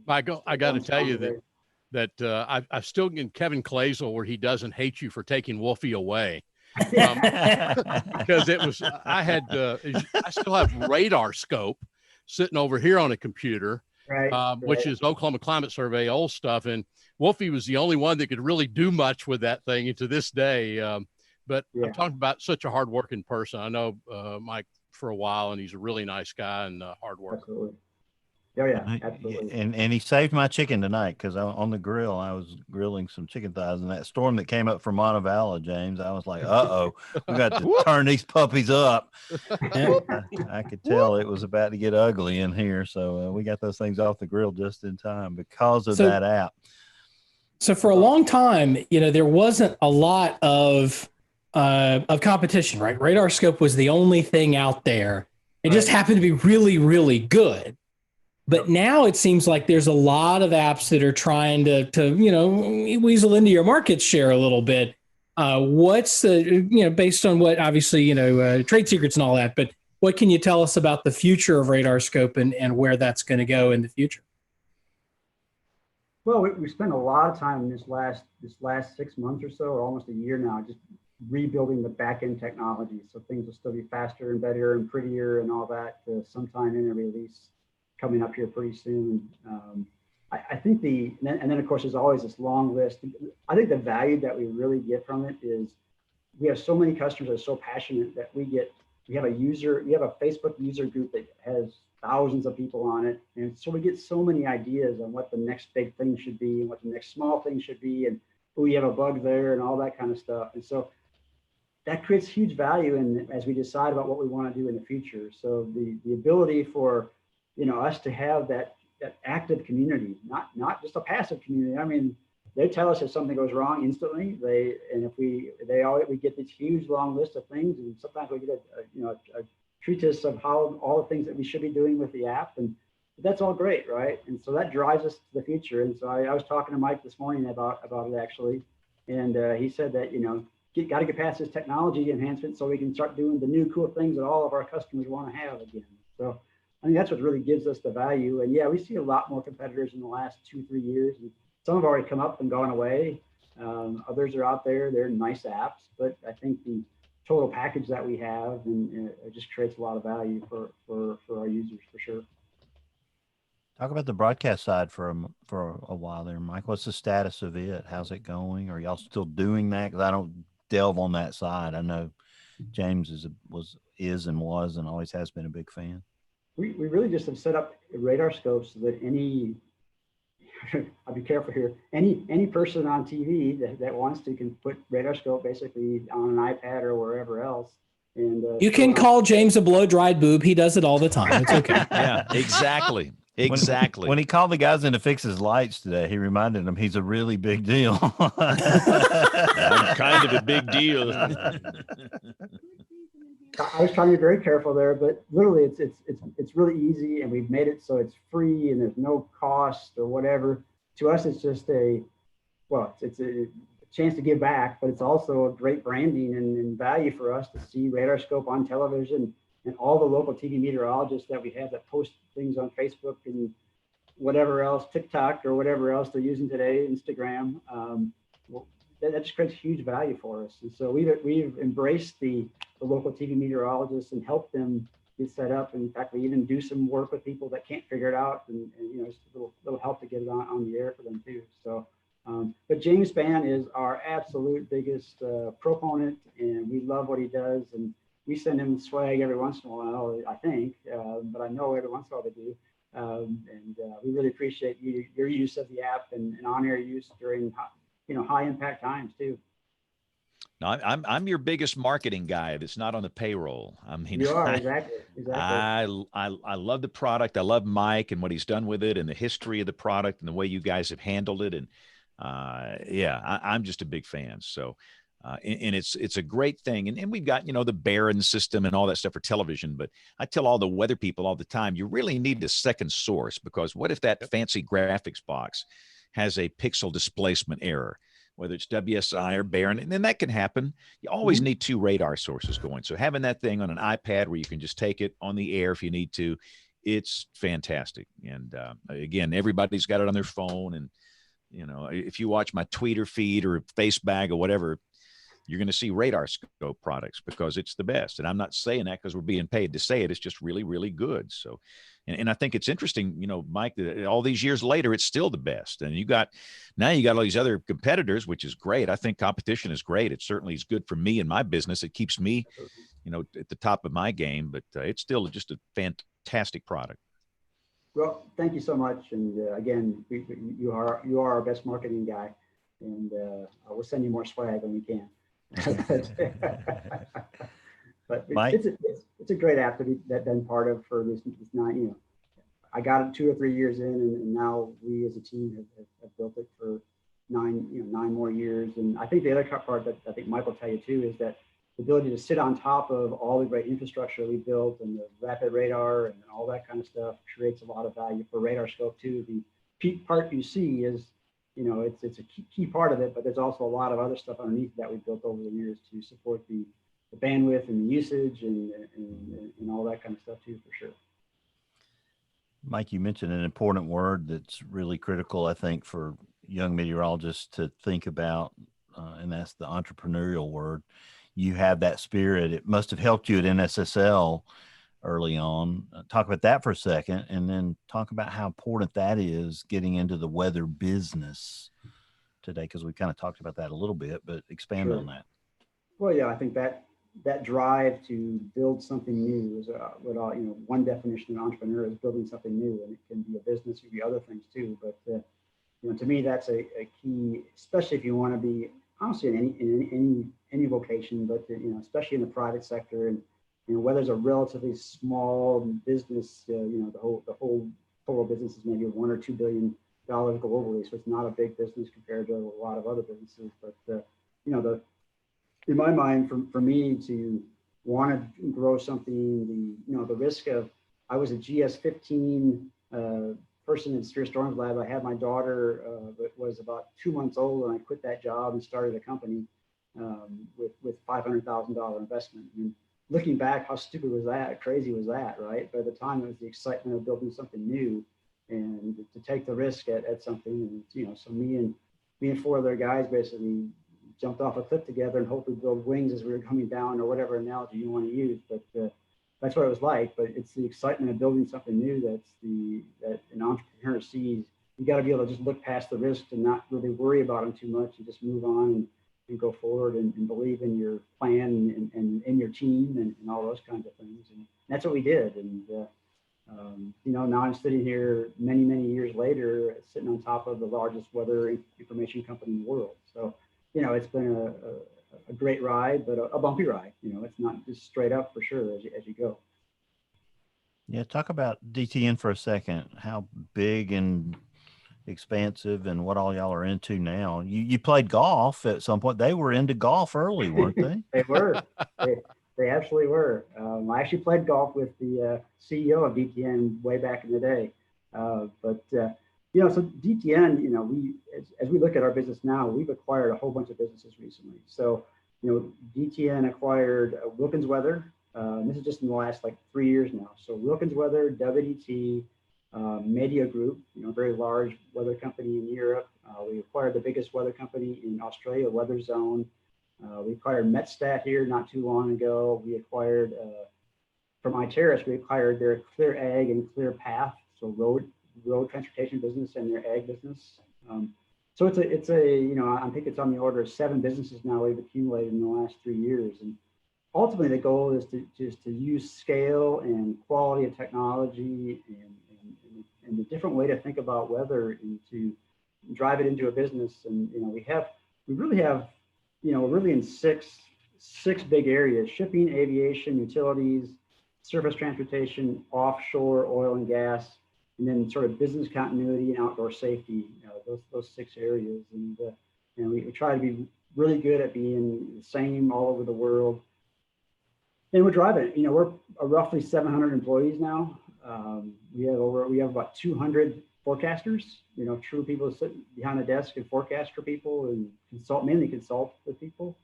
Michael, I got to tell you that I've still getting Kevin Clazel where he doesn't hate you for taking Wolfie away. Because it was, I still have RadarScope sitting over here on a computer, which is Oklahoma Climate Survey, old stuff. And Wolfie was the only one that could really do much with that thing. And to this day, but I'm talking about such a hardworking person. I know Mike for a while, and he's a really nice guy and hard worker. Absolutely. Oh yeah, absolutely. And he saved my chicken tonight, because on the grill I was grilling some chicken thighs, and that storm that came up from Montevallo, James, I was like, we got to turn these puppies up. I could tell it was about to get ugly in here, so we got those things off the grill just in time because of that app. So for a long time, you know, there wasn't a lot of competition, right? RadarScope was the only thing out there. It just happened to be really, really good. But now it seems like there's a lot of apps that are trying to you know, weasel into your market share a little bit. What's the, you know, based on what, obviously, you know, trade secrets and all that, but what can you tell us about the future of RadarScope and where that's going to go in the future? Well, we spent a lot of time this last 6 months or so, or almost a year now, just rebuilding the back-end technology. So things will still be faster and better and prettier and all that sometime in a release coming up here pretty soon. I think and then of course there's always this long list. I think the value that we really get from it is we have so many customers that are so passionate that we have a Facebook user group that has thousands of people on it. And so we get so many ideas on what the next big thing should be and what the next small thing should be. And we have a bug there and all that kind of stuff. And so that creates huge value as we decide about what we want to do in the future. So the ability for, you know, us to have that active community, not just a passive community. I mean, they tell us if something goes wrong instantly. We get this huge long list of things, and sometimes we get a treatise of how all the things that we should be doing with the app. And That's all great, right? And so that drives us to the future. And so I was talking to Mike this morning about it actually, and he said that got to get past this technology enhancement so we can start doing the new cool things that all of our customers want to have again. So I think that's what really gives us the value. And yeah, we see a lot more competitors in the last 2-3 years. And some have already come up and gone away. Others are out there. They're nice apps, but I think the total package that we have and it just creates a lot of value for our users for sure. Talk about the broadcast side for a while there, Mike. What's the status of it? How's it going? Are y'all still doing that? Because I don't delve on that side. I know James is and always has been a big fan. We really just have set up RadarScope so that I'll be careful here. Any person on TV that wants to can put RadarScope basically on an iPad or wherever else. And you can call James a blow-dried boob. He does it all the time. It's okay. Yeah, exactly. Exactly. When he called the guys in to fix his lights today, he reminded them he's a really big deal. I'm kind of a big deal. I was trying to be very careful there, but literally it's really easy, and we've made it so it's free and there's no cost or whatever. To us, it's just it's a chance to give back, but it's also a great branding and value for us to see RadarScope on television. And all the local TV meteorologists that we have that post things on Facebook and whatever else, TikTok or whatever else they're using today, Instagram, that just creates huge value for us. And so we've embraced the local TV meteorologists and helped them get set up. And in fact, we even do some work with people that can't figure it out, and just a little help to get it on the air for them too. So, but James Spann is our absolute biggest proponent, and we love what he does. And we send him swag every once in a while, I think, but I know every once in a while they do. And we really appreciate your use of the app and on-air use during high impact times too. No, I'm your biggest marketing guy that's not on the payroll. I mean, you are exactly. I love the product. I love Mike and what he's done with it, and the history of the product, and the way you guys have handled it. And I'm just a big fan. So. And it's a great thing. And we've got, the Barron system and all that stuff for television. But I tell all the weather people all the time, you really need a second source, because what if that fancy graphics box has a pixel displacement error, whether it's WSI or Barron, and then that can happen. You always need two radar sources going. So having that thing on an iPad where you can just take it on the air if you need to, it's fantastic. And again, everybody's got it on their phone. And, if you watch my Twitter feed or Facebag or whatever, you're going to see RadarScope products because it's the best. And I'm not saying that because we're being paid to say it. It's just really, really good. So, and I think it's interesting, Mike, that all these years later, it's still the best. And now you got all these other competitors, which is great. I think competition is great. It certainly is good for me and my business. It keeps me, at the top of my game, but it's still just a fantastic product. Well, thank you so much. And again, you are our best marketing guy, and we'll send you more swag when we can. But it's a great app to be been part of for this 9. I got it 2 or 3 years in, and now we as a team have built it for 9 more years. And I think the other part that I think Mike will tell you too is that the ability to sit on top of all the great infrastructure we built and the rapid radar and all that kind of stuff creates a lot of value for RadarScope too. The peak part you see is, it's a key part of it, but there's also a lot of other stuff underneath that we built over the years to support the bandwidth and the usage and all that kind of stuff too, for sure. Mike, you mentioned an important word that's really critical, I think, for young meteorologists to think about, and that's the entrepreneurial word. You have that spirit. It must have helped you at NSSL early on. Talk about that for a second, and then talk about how important that is getting into the weather business today, because we kind of talked about that a little bit, but expand on that. Well, yeah, I think that drive to build something new is one definition of an entrepreneur is building something new, and it can be a business, it can be other things too. But to me, that's a key, especially if you want to be honestly in any vocation, but especially in the private sector. And whether it's a relatively small business, the whole total business is maybe $1 or $2 billion globally, so it's not a big business compared to a lot of other businesses. But in my mind, for me to want to grow something, the risk of, I was a GS 15 person in Severe Storms Lab. I had my daughter that was about 2 months old, and I quit that job and started a company with $500,000 investment. And looking back, how stupid was that? Crazy was that, right? But at the time, it was the excitement of building something new and to take the risk at something. And, you know, so me and 4 other guys basically jumped off a cliff together and hopefully build wings as we were coming down, or whatever analogy you want to use. But that's what it was like. But it's the excitement of building something new that an entrepreneur sees. You got to be able to just look past the risk and not really worry about them too much and just move on and go forward and believe in your plan and in your team and all those kinds of things. And that's what we did. And, you know, now I'm sitting here many, many years later, sitting on top of the largest weather information company in the world. So, you know, it's been a great ride, but a bumpy ride. You know, it's not just straight up for sure as you go. Yeah, talk about DTN for a second. How big and expansive and what all y'all are into now. You played golf at some point. They were into golf early, weren't they? They were. They absolutely were. I actually played golf with the CEO of DTN way back in the day. You know, so DTN, you know, as we look at our business now, we've acquired a whole bunch of businesses recently. So, you know, DTN acquired Wilkins Weather. This is just in the last like 3 years now. So Wilkins Weather, WDT, Media Group, you know, very large weather company in Europe. We acquired the biggest weather company in Australia, Weather Zone. We acquired Metstat here not too long ago. We acquired from Iteris, we acquired their Clear Ag and Clear Path, so road transportation business and their ag business. So it's a you know, I think it's on the order of 7 businesses now we've accumulated in the last 3 years. And ultimately, the goal is to use scale and quality of technology and the different way to think about weather and to drive it into a business. And, you know, we really have, you know, really in six big areas: shipping, aviation, utilities, surface transportation, offshore, oil and gas, and then sort of business continuity and outdoor safety, you know, those 6 areas. And we try to be really good at being the same all over the world. And we're driving it. You know, we're roughly 700 employees now. We have about 200 forecasters, you know, true people sitting behind the desk and forecast for people and mainly consult with people.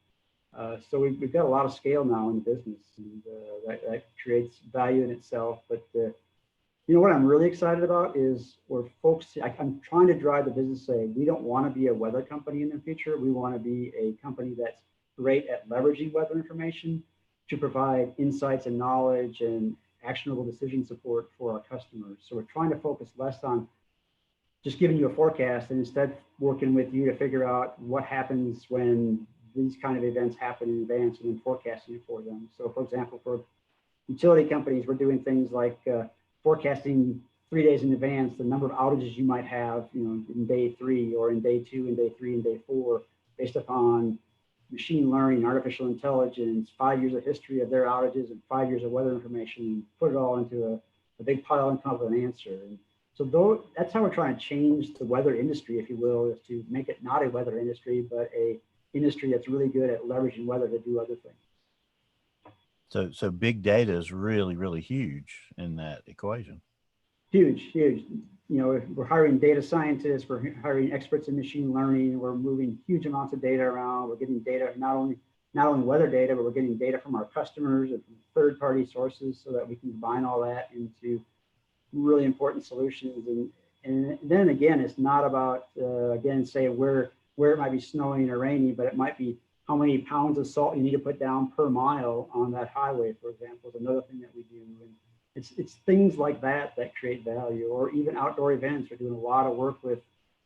So we've got a lot of scale now in the business, and that creates value in itself. But you know what I'm really excited about is I'm trying to drive the business say, we don't want to be a weather company in the future. We want to be a company that's great at leveraging weather information to provide insights and knowledge and actionable decision support for our customers. So we're trying to focus less on just giving you a forecast and instead working with you to figure out what happens when these kind of events happen in advance and then forecasting it for them. So for example, for utility companies, we're doing things like forecasting 3 days in advance the number of outages you might have, you know, in day 3 or in day 2 and day 3 and day 4, based upon machine learning, artificial intelligence, 5 years of history of their outages and 5 years of weather information, and put it all into a big pile and come up with an answer. And so that's how we're trying to change the weather industry, if you will, is to make it not a weather industry, but a industry that's really good at leveraging weather to do other things. So big data is really, really huge in that equation. Huge. You know, we're hiring data scientists, we're hiring experts in machine learning, we're moving huge amounts of data around, we're getting data, not only weather data, but we're getting data from our customers and from third-party sources so that we can combine all that into really important solutions. And then again, it's not about, again, say where it might be snowing or raining, but it might be how many pounds of salt you need to put down per mile on that highway, for example, is another thing that we do. And it's things like that create value. Or even outdoor events. We're doing a lot of work with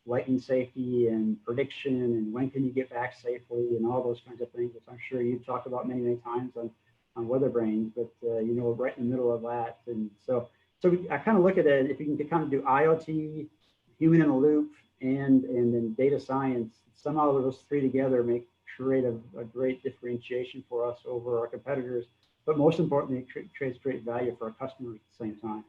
lightning safety and prediction and when can you get back safely and all those kinds of things, which I'm sure you've talked about many, many times on WeatherBrains. But you know, we're right in the middle of that. And so I kind of look at it, if you can kind of do IoT, human in the loop, and then data science, somehow those 3 together create a great differentiation for us over our competitors. But most importantly, it creates great value for our customers at the same time.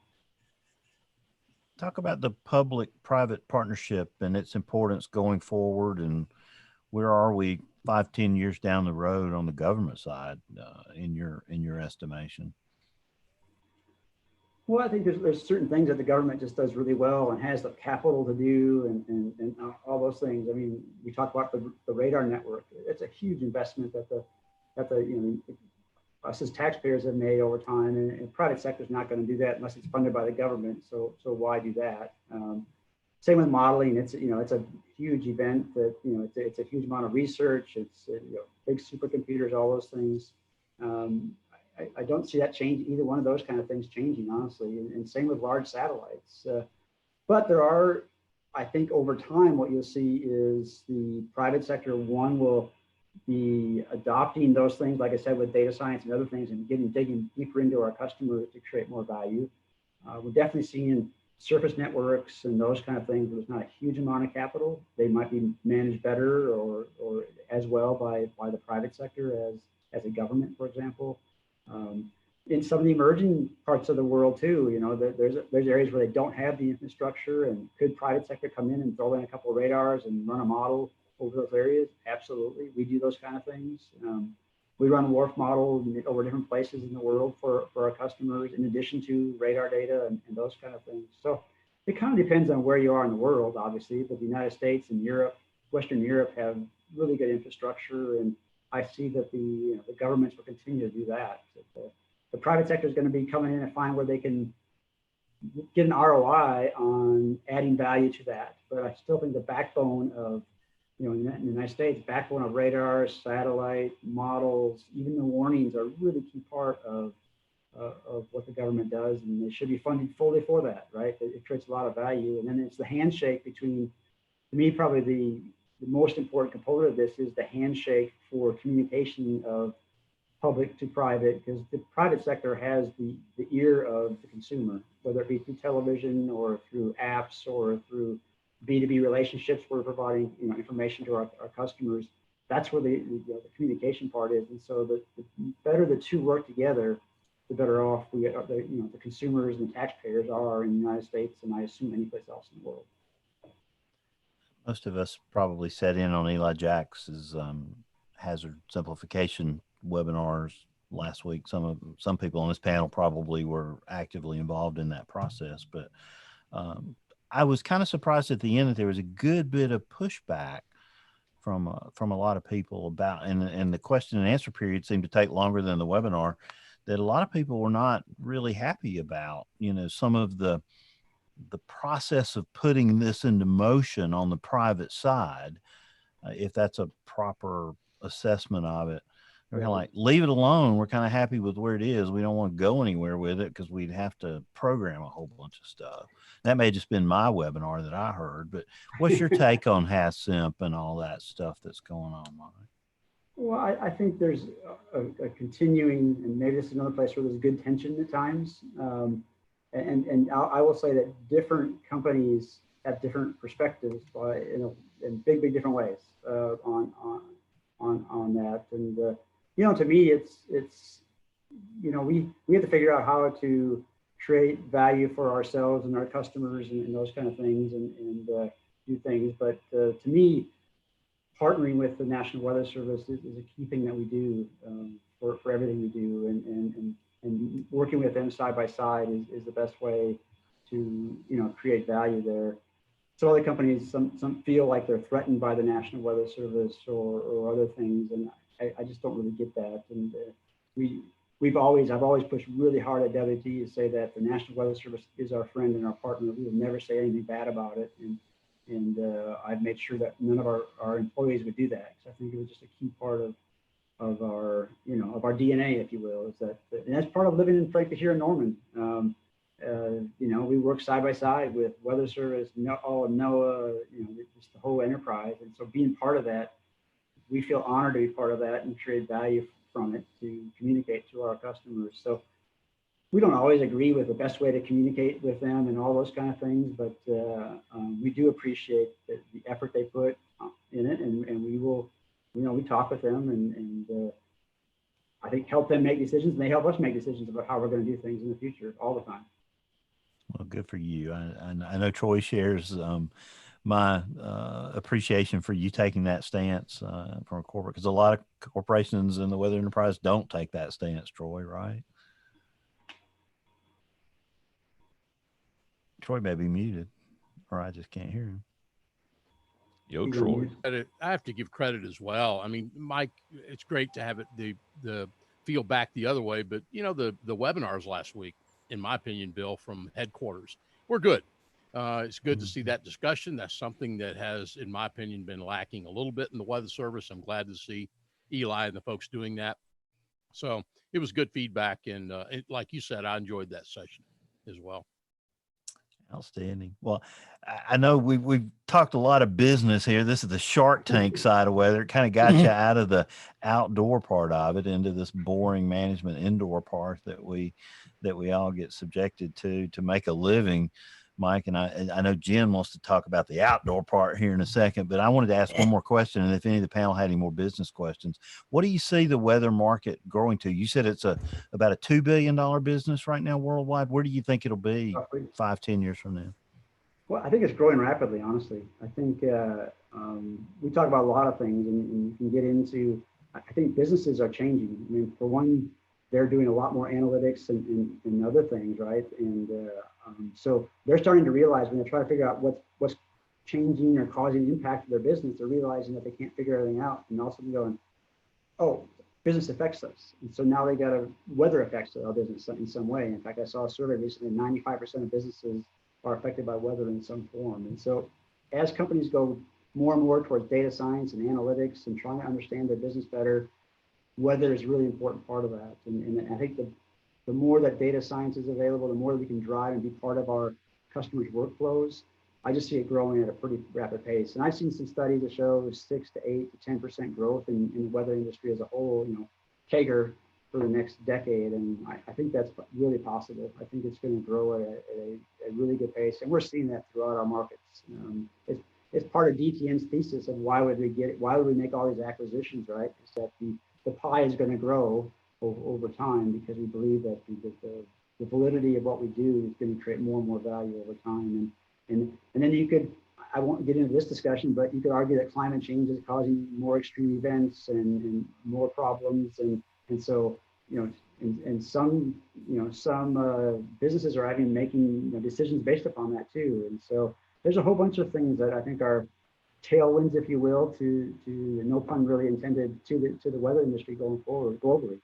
Talk about the public-private partnership and its importance going forward, and where are we 5-10 years down the road on the government side in your estimation? Well, I think there's certain things that the government just does really well and has the capital to do and all those things. I mean, we talk about the radar network. It's a huge investment that us as taxpayers have made over time, and private sector is not going to do that unless it's funded by the government. So why do that? Same with modeling. It's a huge event that it's a huge amount of research. It's big supercomputers, all those things. I don't see that change, either one of those kind of things changing, honestly. And same with large satellites. But there are, I think, over time, what you'll see is the private sector will be adopting those things, like I said, with data science and other things, and digging deeper into our customers to create more value. We're definitely seeing surface networks and those kind of things. There's not a huge amount of capital. They might be managed better or as well by the private sector as a government, for example. In some of the emerging parts of the world too, there's areas where they don't have the infrastructure, and could private sector come in and throw in a couple of radars and run a model over those areas? Absolutely. We do those kind of things. We run a WRF model over different places in the world for our customers, in addition to radar data and those kind of things. So it kind of depends on where you are in the world, obviously, but the United States and Europe, Western Europe, have really good infrastructure, and I see that the governments will continue to do that. The private sector is going to be coming in and find where they can get an ROI on adding value to that. But I still think the backbone of, in the United States, backbone of radar, satellite, models, even the warnings are a really key part of what the government does, and they should be funded fully for that, right? It creates a lot of value. And then it's the handshake between, to me, probably the most important component of this is the handshake for communication of public to private, because the private sector has the ear of the consumer, whether it be through television or through apps or through B2B relationships. We're providing information to our customers. That's where the communication part is. And so the better the two work together, the better off the consumers and the taxpayers are in the United States, and I assume any place else in the world. Most of us probably sat in on Eli Jax's hazard simplification webinars last week. Some people on this panel probably were actively involved in that process, but I was kind of surprised at the end that there was a good bit of pushback from a lot of people about, and the question and answer period seemed to take longer than the webinar, that a lot of people were not really happy about, some of the process of putting this into motion on the private side, if that's a proper assessment of it. They're kind of like, leave it alone. We're kind of happy with where it is. We don't want to go anywhere with it because we'd have to program a whole bunch of stuff. That may have just been my webinar that I heard, but what's your take on HASSIMP and all that stuff that's going on, Mike? Well, I think there's a continuing, and maybe this is another place where there's good tension at times. And I will say that different companies have different perspectives in big different ways on that. And to me, it's we have to figure out how to create value for ourselves and our customers and those kind of things and do things. But to me, partnering with the National Weather Service is a key thing that we do for everything we do, and working with them side by side is the best way to create value there. So other companies, some feel like they're threatened by the National Weather Service or other things, and I just don't really get that. And I've always pushed really hard at WT to say that the National Weather Service is our friend and our partner. We will never say anything bad about it, and I've made sure that none of our employees would do that, because I think it was just a key part of our DNA, if you will, is that, and that's part of living frankly here in Norman. We work side by side with Weather Service, NOAA, just the whole enterprise. And so being part of that, we feel honored to be part of that and create value from it to communicate to our customers. So we don't always agree with the best way to communicate with them and all those kind of things, but we do appreciate the effort they put in it, and we will, we talk with them and I think help them make decisions, and they help us make decisions about how we're going to do things in the future all the time. Well, good for you. I know Troy shares my appreciation for you taking that stance from a corporate, because a lot of corporations in the weather enterprise don't take that stance, Troy, right? Troy may be muted, or I just can't hear him. Yo, Troy. I have to give credit as well. I mean, Mike, it's great to have it the feel back the other way, but you know, the webinars last week, in my opinion, Bill, from headquarters, were good. It's good to see that discussion. That's something that has, in my opinion, been lacking a little bit in the Weather Service. I'm glad to see Eli and the folks doing that. So it was good feedback, and like you said, I enjoyed that session as well. Outstanding. Well, I know we've talked a lot of business here. This is the Shark Tank side of weather. It kind of got you out of the outdoor part of it into this boring management indoor part that we all get subjected to make a living. Mike, and I know Jen wants to talk about the outdoor part here in a second, but I wanted to ask one more question. And if any of the panel had any more business questions, what do you see the weather market growing to? You said it's about a $2 billion business right now worldwide. Where do you think it'll be 5-10 years from now? Well, I think it's growing rapidly, honestly. I think we talk about a lot of things, and you can get into, I think businesses are changing. I mean, for one, they're doing a lot more analytics and other things, right? And so they're starting to realize when they try to figure out what's changing or causing impact to their business, they're realizing that they can't figure everything out. And also going, oh, business affects us. And so now they got a weather affects our business in some way. In fact, I saw a survey recently, 95% of businesses are affected by weather in some form. And so as companies go more and more towards data science and analytics and trying to understand their business better, weather is a really important part of that. And I think the more that data science is available, the more we can drive and be part of our customers' workflows. I just see it growing at a pretty rapid pace. And I've seen some studies that show 6 to 8 to 10% growth in the weather industry as a whole, you know, CAGR for the next decade. And I think that's really possible. I think it's going to grow at a really good pace. And we're seeing that throughout our markets. It's part of DTN's thesis of why would we make all these acquisitions, right? Is that the pie is going to grow over time because we believe that the validity of what we do is going to create more and more value over time. And then you could, I won't get into this discussion, but you could argue that climate change is causing more extreme events and more problems. And so, you know, and some businesses are making decisions based upon that too. And so there's a whole bunch of things that I think are tailwinds, if you will, to no pun really intended, to the weather industry going forward globally.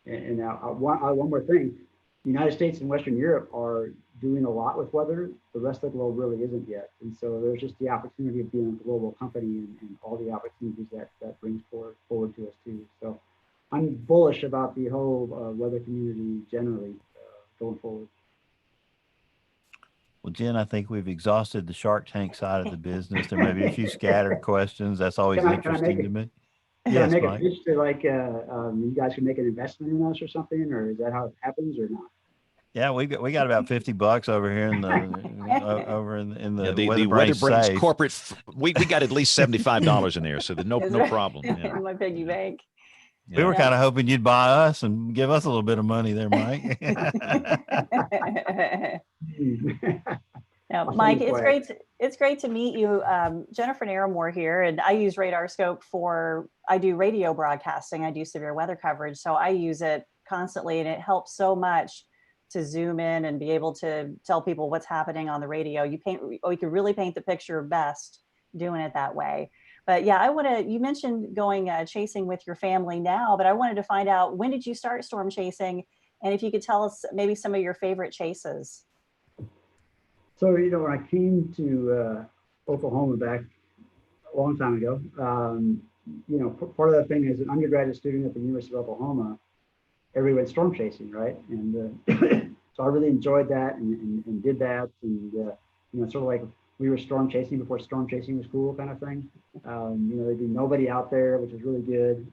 And now one more thing, the United States and Western Europe are doing a lot with weather. The rest of the globe really isn't yet. And so there's just the opportunity of being a global company and all the opportunities that brings forward to us too. So I'm bullish about the whole weather community generally going forward. Well, Jen, I think we've exhausted the Shark Tank side of the business. There may be a few scattered questions. That's always interesting to me. Can I make a pitch to you guys can make an investment in us or something, or is that how it happens or not? Yeah, we got about $50 over here in the WeatherBrains corporate. We got at least $75 in there, so there's no problem. Yeah. My piggy bank. We were kind of hoping you'd buy us and give us a little bit of money there, Mike. Now, Mike, it's great to meet you. Jennifer Naramore here, and I use RadarScope I do radio broadcasting. I do severe weather coverage, so I use it constantly, and it helps so much to zoom in and be able to tell people what's happening on the radio. You can really paint the picture best doing it that way. But yeah, you mentioned going chasing with your family now, but I wanted to find out, when did you start storm chasing? And if you could tell us maybe some of your favorite chases. So, when I came to Oklahoma back a long time ago, part of that thing as an undergraduate student at the University of Oklahoma, everybody went storm chasing, right? And so I really enjoyed that and did that. And, sort of like we were storm chasing before storm chasing was cool kind of thing. There'd be nobody out there, which was really good.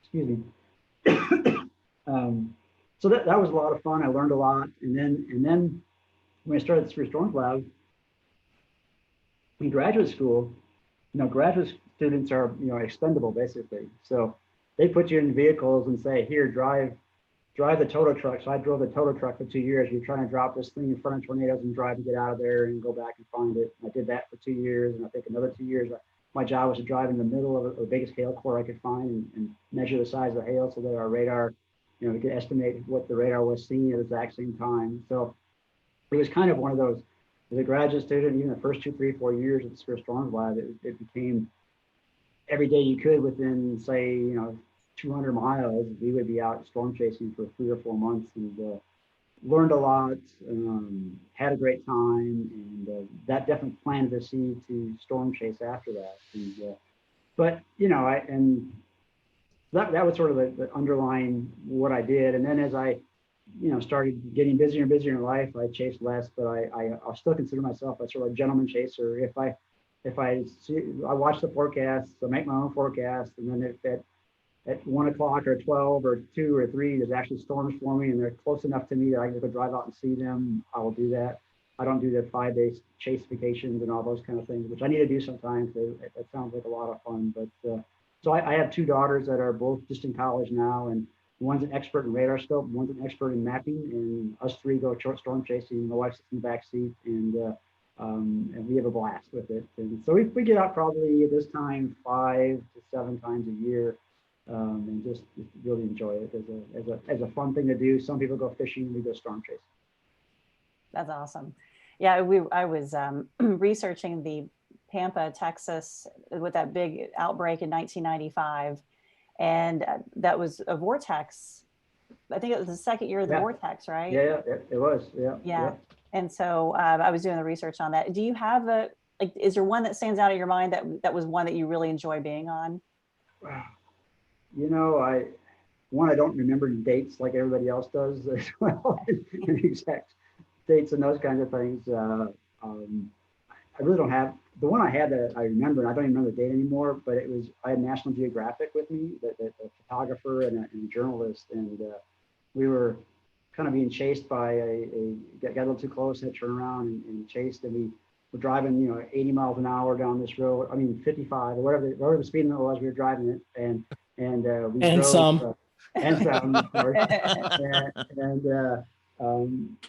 Excuse me. So that was a lot of fun. I learned a lot. And then when I started the Severe Storms Lab in graduate school, graduate students are, expendable basically. So they put you in vehicles and say, here, drive the total truck. So I drove the total truck for 2 years. You're trying to drop this thing in front of tornadoes and drive to get out of there and go back and find it. And I did that for 2 years. And I think another 2 years, my job was to drive in the middle of the biggest hail core I could find and measure the size of the hail so that our radar, we could estimate what the radar was seeing at the exact same time. So it was kind of one of those, as a graduate student, even the first 2, 3, 4 years at the Severe Storms Lab, it became every day you could within, say, 200 miles, we would be out storm chasing for 3 or 4 months, and learned a lot, had a great time, and that definitely planted the seed to storm chase after that. And, but that was sort of the underlying what I did. And then as I started getting busier and busier in life, I chased less, but I still consider myself a sort of gentleman chaser. If I watch the forecasts, I make my own forecast, and then if at 1 o'clock or 12 or 2 or 3, there's actually storms forming and they're close enough to me that I can go drive out and see them, I will do that. I don't do the 5-day chase vacations and all those kind of things, which I need to do sometimes. It sounds like a lot of fun. But so I have 2 daughters that are both just in college now, and one's an expert in RadarScope, one's an expert in mapping, and us 3 go short storm chasing. My wife sits in the back seat, and we have a blast with it. And so we get out probably at this time 5 to 7 times a year, and just really enjoy it as a fun thing to do. Some people go fishing, we go storm chasing. That's awesome. Yeah, I was researching the Pampa, Texas, with that big outbreak in 1995, and that was a vortex. I think it was the second year of the vortex, right? Yeah, it was. Yeah. And so I was doing the research on that. Do you have is there one that stands out in your mind that was one that you really enjoy being on? I don't remember dates like everybody else does as well, exact dates and those kinds of things. I really don't have the one I had that I remember, and I don't even remember the date anymore, but I had National Geographic with me, the photographer and a journalist, and we were kind of being chased by got a little too close, had to turn around and chased, and we were driving 80 miles an hour down this road, 55 or whatever the speed limit was, we were driving it, and we drove, some of course.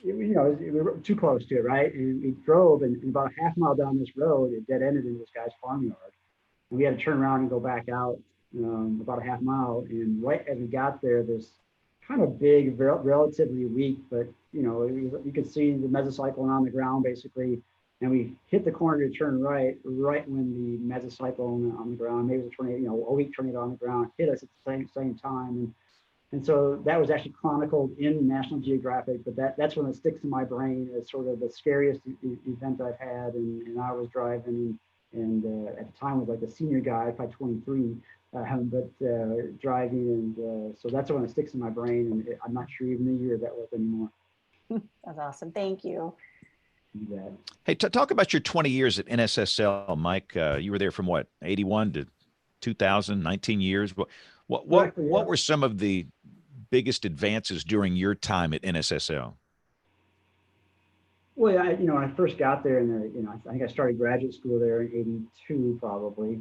We were too close to it, right? And we drove, and about a half mile down this road, it dead ended in this guy's farmyard. And we had to turn around and go back out about a half mile. And right as we got there, this kind of big, relatively weak, but you could see the mesocyclone on the ground basically. And we hit the corner to turn right when the mesocyclone on the ground, maybe it was a tornado, a weak tornado on the ground, hit us at the same time. And so that was actually chronicled in National Geographic, but that's when it sticks in my brain as sort of the scariest event I've had. And I was driving, and at the time was like a senior guy, probably 23, but driving, and so that's when it sticks in my brain. And I'm not sure even the year that was anymore. That's awesome. Thank you. You bet. Hey, talk about your 20 years at NSSL, Mike. You were there from what, 81 to 2000, 19 years. What were some of the biggest advances during your time at NSSL? Well, when I first got there, and I think I started graduate school there in '82, probably.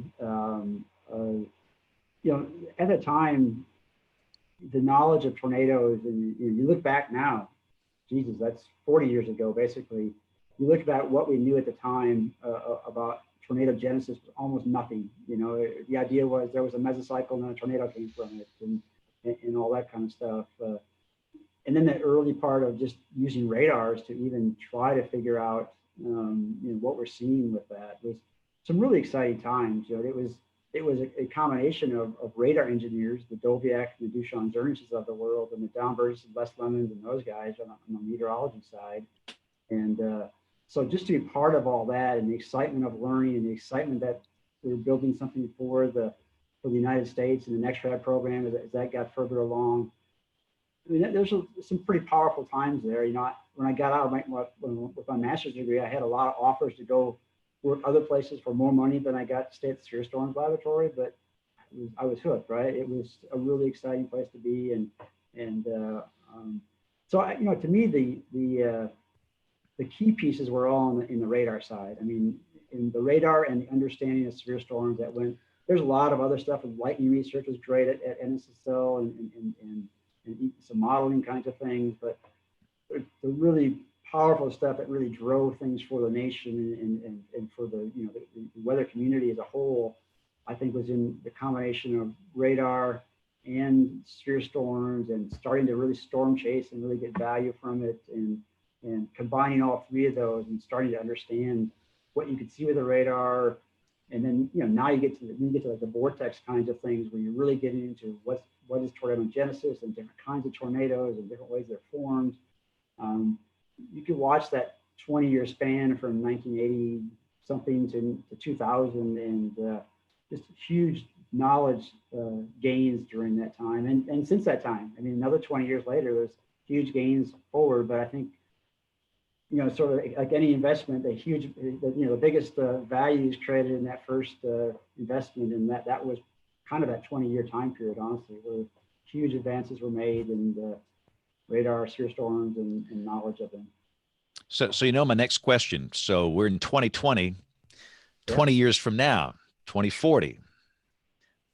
At the time, the knowledge of tornadoes, and you look back now, Jesus, that's 40 years ago, basically. You look at what we knew at the time about tornado genesis was almost nothing. The idea was there was a mesocycle and a tornado came from it, and all that kind of stuff. And then the early part of just using radars to even try to figure out what we're seeing with that was some really exciting times. It was a combination of radar engineers, the Doviak and the Duchamp Zernishes of the world, and the Downbursts and Les Lemons and those guys on the meteorology side. And so just to be part of all that, and the excitement of learning, and the excitement that we're building something for the United States and the next rad program as that got further along. I mean, there's some pretty powerful times there. When I got out with my master's degree, I had a lot of offers to go work other places for more money than I got to stay at the Severe Storms Laboratory, but I was hooked, right? It was a really exciting place to be, so to me the key pieces were all in the radar side. I mean, in the radar and the understanding of severe storms that went. There's a lot of other stuff, and lightning research was great at NSSL and some modeling kinds of things, but the really powerful stuff that really drove things for the nation and for the weather community as a whole, I think was in the combination of radar and severe storms and starting to really storm chase and really get value from it. And and combining all three of those and starting to understand what you could see with the radar. And then, now you get to like the vortex kinds of things where you're really getting into what is tornadogenesis and different kinds of tornadoes and different ways they're formed. You could watch that 20-year span from 1980 something to 2000 and just huge knowledge gains during that time. And since that time, I mean, another 20 years later, there's huge gains forward. But I think, sort of like any investment, the biggest value is created in that first investment. And that was kind of that 20-year time period, honestly, where huge advances were made in radar, seer storms, and knowledge of them. So my next question. So we're in 2020, 20 years from now, 2040.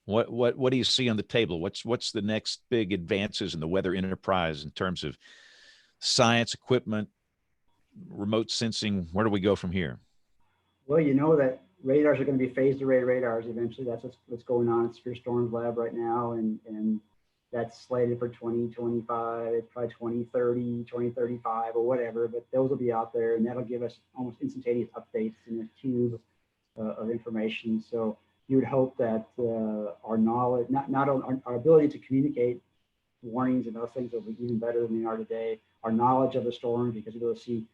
What do you see on the table? What's the next big advances in the weather enterprise in terms of science, equipment, remote sensing? Where do we go from here? Well, that radars are going to be phased array radars eventually. That's what's going on at Spear Storm's lab right now. And that's slated for 2025, probably 2030, 2035 or whatever, but those will be out there and that'll give us almost instantaneous updates in a cube of information. So you would hope that our knowledge, not only our ability to communicate warnings and those things will be even better than they are today. Our knowledge of the storm, because we'll see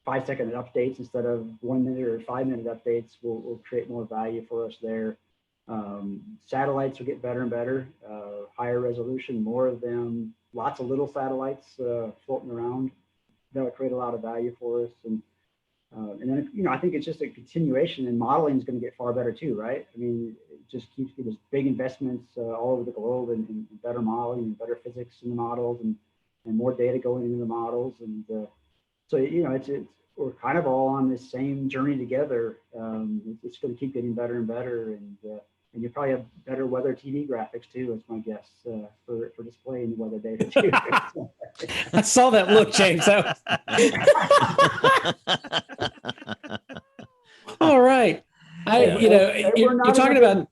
5-second updates instead of 1 minute or 5-minute updates, will create more value for us there. Satellites will get better and better, higher resolution, more of them, lots of little satellites floating around. That'll create a lot of value for us. And then, I think it's just a continuation, and modeling is going to get far better too, right? I mean, it just keeps getting big investments all over the globe and better modeling and better physics in the models and more data going into the models. And so, we're kind of all on this same journey together. It's going to keep getting better and better. And you probably have better weather TV graphics too, that's my guess, for displaying the weather data too. I saw that look, James. All right. You're talking about,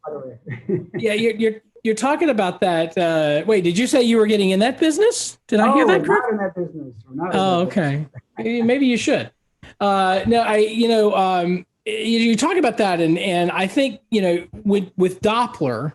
you're talking about that. Wait, did you say you were getting in that business? Did I hear that correctly? Not in that business. Okay. Maybe you should. You talk about that, and I think, with Doppler,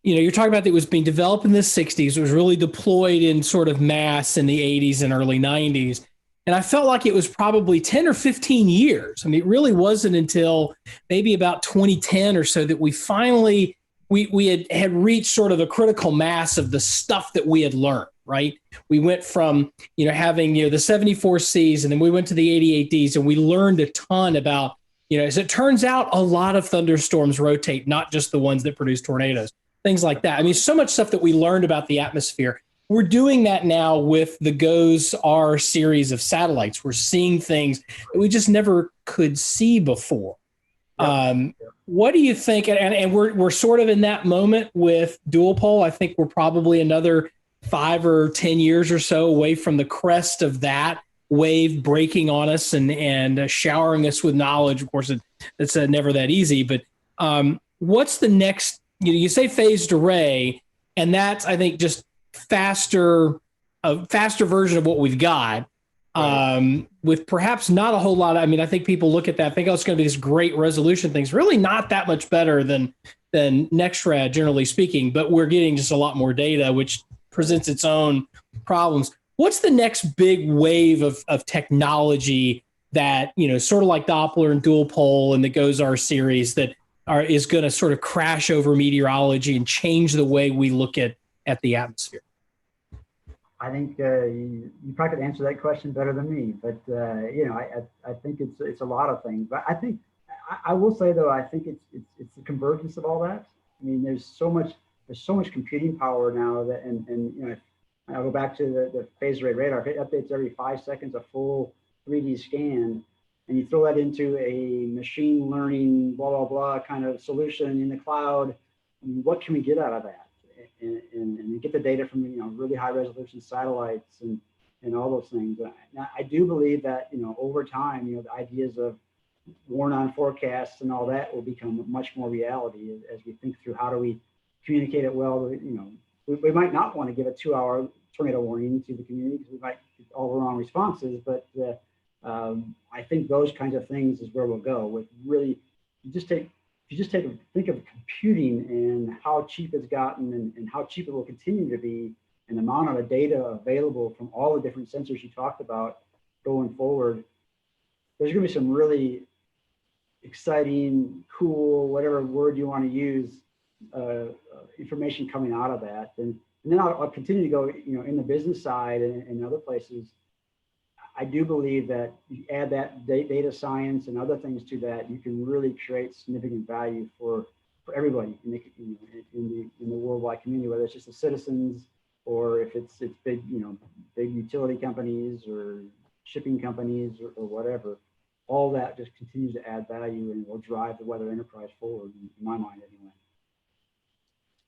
you're talking about that it was being developed in the 60s. It was really deployed in sort of mass in the 80s and early 90s. And I felt like it was probably 10 or 15 years. I mean, it really wasn't until maybe about 2010 or so that we finally, we had reached sort of a critical mass of the stuff that we had learned, right? We went from, having, the 74Cs, and then we went to the 88Ds, and we learned a ton about, as it turns out, a lot of thunderstorms rotate, not just the ones that produce tornadoes, things like that. I mean, so much stuff that we learned about the atmosphere. We're doing that now with the GOES-R series of satellites. We're seeing things that we just never could see before. What do you think? And we're sort of in that moment with dual pole. I think we're probably another 5 or 10 years or so away from the crest of that wave breaking on us and showering us with knowledge. Of course, it's never that easy. But what's the next? You say phased array, and that's, I think, just a faster version of what we've got. With perhaps not a whole lot. I mean, I think people look at that, think, oh, it's going to be this great resolution thing. It's really not that much better than NextRad, generally speaking, but we're getting just a lot more data, which presents its own problems. What's the next big wave of technology that, sort of like Doppler and dual pole and the GOES-R series that is going to sort of crash over meteorology and change the way we look at the atmosphere? I think you probably could answer that question better than me, but I think it's a lot of things. But I think I will say though, I think it's the convergence of all that. I mean, there's so much computing power now that, and I'll go back to the phased array radar. It updates every 5 seconds, a full 3D scan, and you throw that into a machine learning blah blah blah kind of solution in the cloud. I mean, what can we get out of that? And get the data from really high resolution satellites and all those things. Now, I do believe that over time the ideas of worn-on forecasts and all that will become much more reality as we think through how do we communicate it well, we might not want to give a 2-hour tornado warning to the community because we might get all the wrong responses. But I think those kinds of things is where we'll go with really, think of computing and how cheap it's gotten and how cheap it will continue to be, and the amount of data available from all the different sensors you talked about going forward. There's going to be some really exciting, cool, whatever word you want to use, information coming out of that. And then I'll continue to go, in the business side and other places. I do believe that you add that data science and other things to that, you can really create significant value for everybody in the worldwide community, whether it's just the citizens or if it's big, big utility companies or shipping companies or whatever. All that just continues to add value and will drive the weather enterprise forward, in my mind anyway.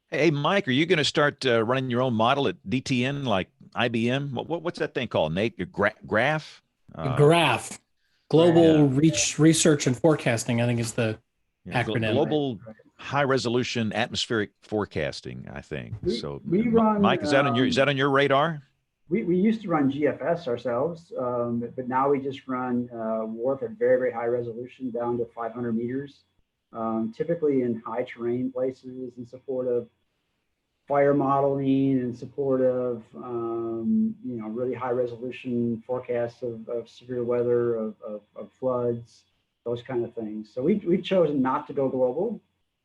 Hey, Mike, are you going to start running your own model at DTN like IBM? What's that thing called, Nate? Graph? GRAPH, Global Research and Forecasting, I think is the acronym. Global High Resolution Atmospheric Forecasting, I think. We run, Mike, is that on your radar? We used to run GFS ourselves, but now we just run WARP at very, very high resolution down to 500 meters, typically in high terrain places in support of fire modeling, in support of really high resolution forecasts of severe weather, of floods, those kind of things. So we've chosen not to go global.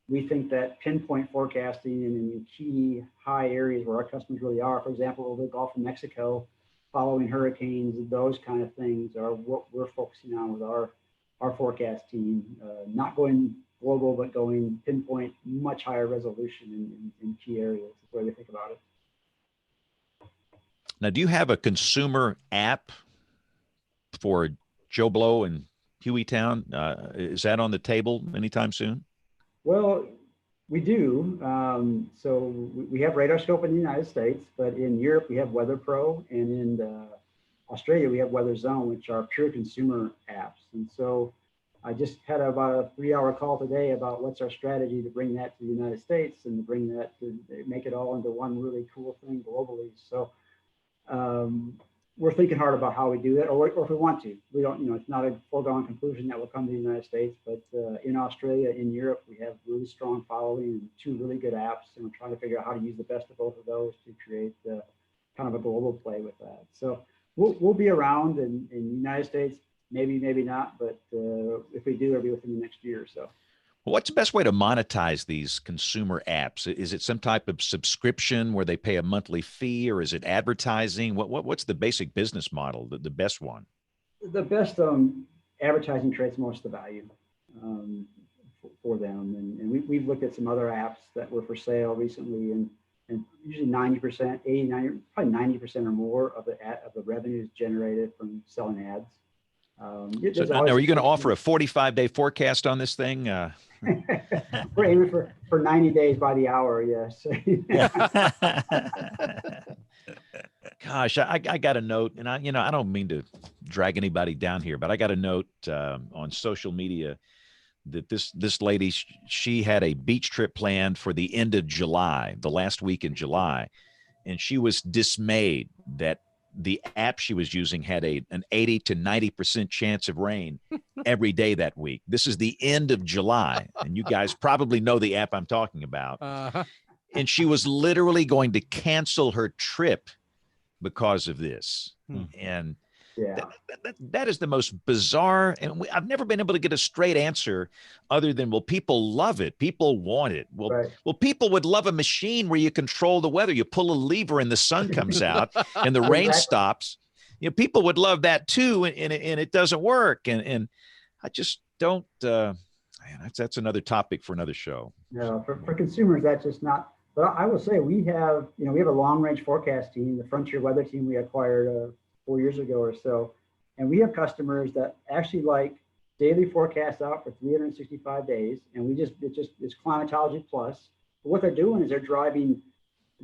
We think that pinpoint forecasting in key high areas where our customers really are, for example, over the Gulf of Mexico, following hurricanes, those kind of things are what we're focusing on with our forecast team, not going global, but going pinpoint, much higher resolution in key areas is the way we think about it. Now, do you have a consumer app for Joe Blow and Hueytown? Is that on the table anytime soon? Well, we do. So we have RadarScope in the United States, but in Europe we have Weather Pro, and in Australia we have Weather Zone, which are pure consumer apps. And so I just had about a 3-hour call today about what's our strategy to bring that to the United States and to bring that to make it all into one really cool thing globally. So we're thinking hard about how we do that, or if we want to. We don't, it's not a foregone conclusion that will come to the United States, but in Australia, in Europe, we have really strong following and 2 really good apps, and we're trying to figure out how to use the best of both of those to create kind of a global play with that. So we'll be around in the United States, maybe not, but if we do, it'll be within the next year or so. What's the best way to monetize these consumer apps? Is it some type of subscription where they pay a monthly fee, or is it advertising? What's the basic business model, the best one? The best advertising creates most of the value for them. And we've looked at some other apps that were for sale recently, and usually 90%, 80, 90, probably 90% or more of the revenue is generated from selling ads. So now, are you going to offer a 45-day forecast on this thing? We're aiming for 90 days by the hour, yes. Gosh, I got a note, and I don't mean to drag anybody down here, but I got a note on social media that this lady, she had a beach trip planned for the end of July, the last week in July, and she was dismayed that the app she was using had an 80 to 90% chance of rain every day that week. This is the end of July, and you guys probably know the app I'm talking about. And she was literally going to cancel her trip because of this. And that is the most bizarre, and I've never been able to get a straight answer other than, well, people love it, people want it. Well, people would love a machine where you control the weather. You pull a lever and the sun comes out and the rain stops. People would love that too, and it doesn't work. And I just don't. That's another topic for another show. No, for consumers, that's just not. But I will say we have a long range forecast team, the Frontier Weather team we acquired 4 years ago or so. And we have customers that actually like daily forecasts out for 365 days. And it's climatology plus. But what they're doing is they're driving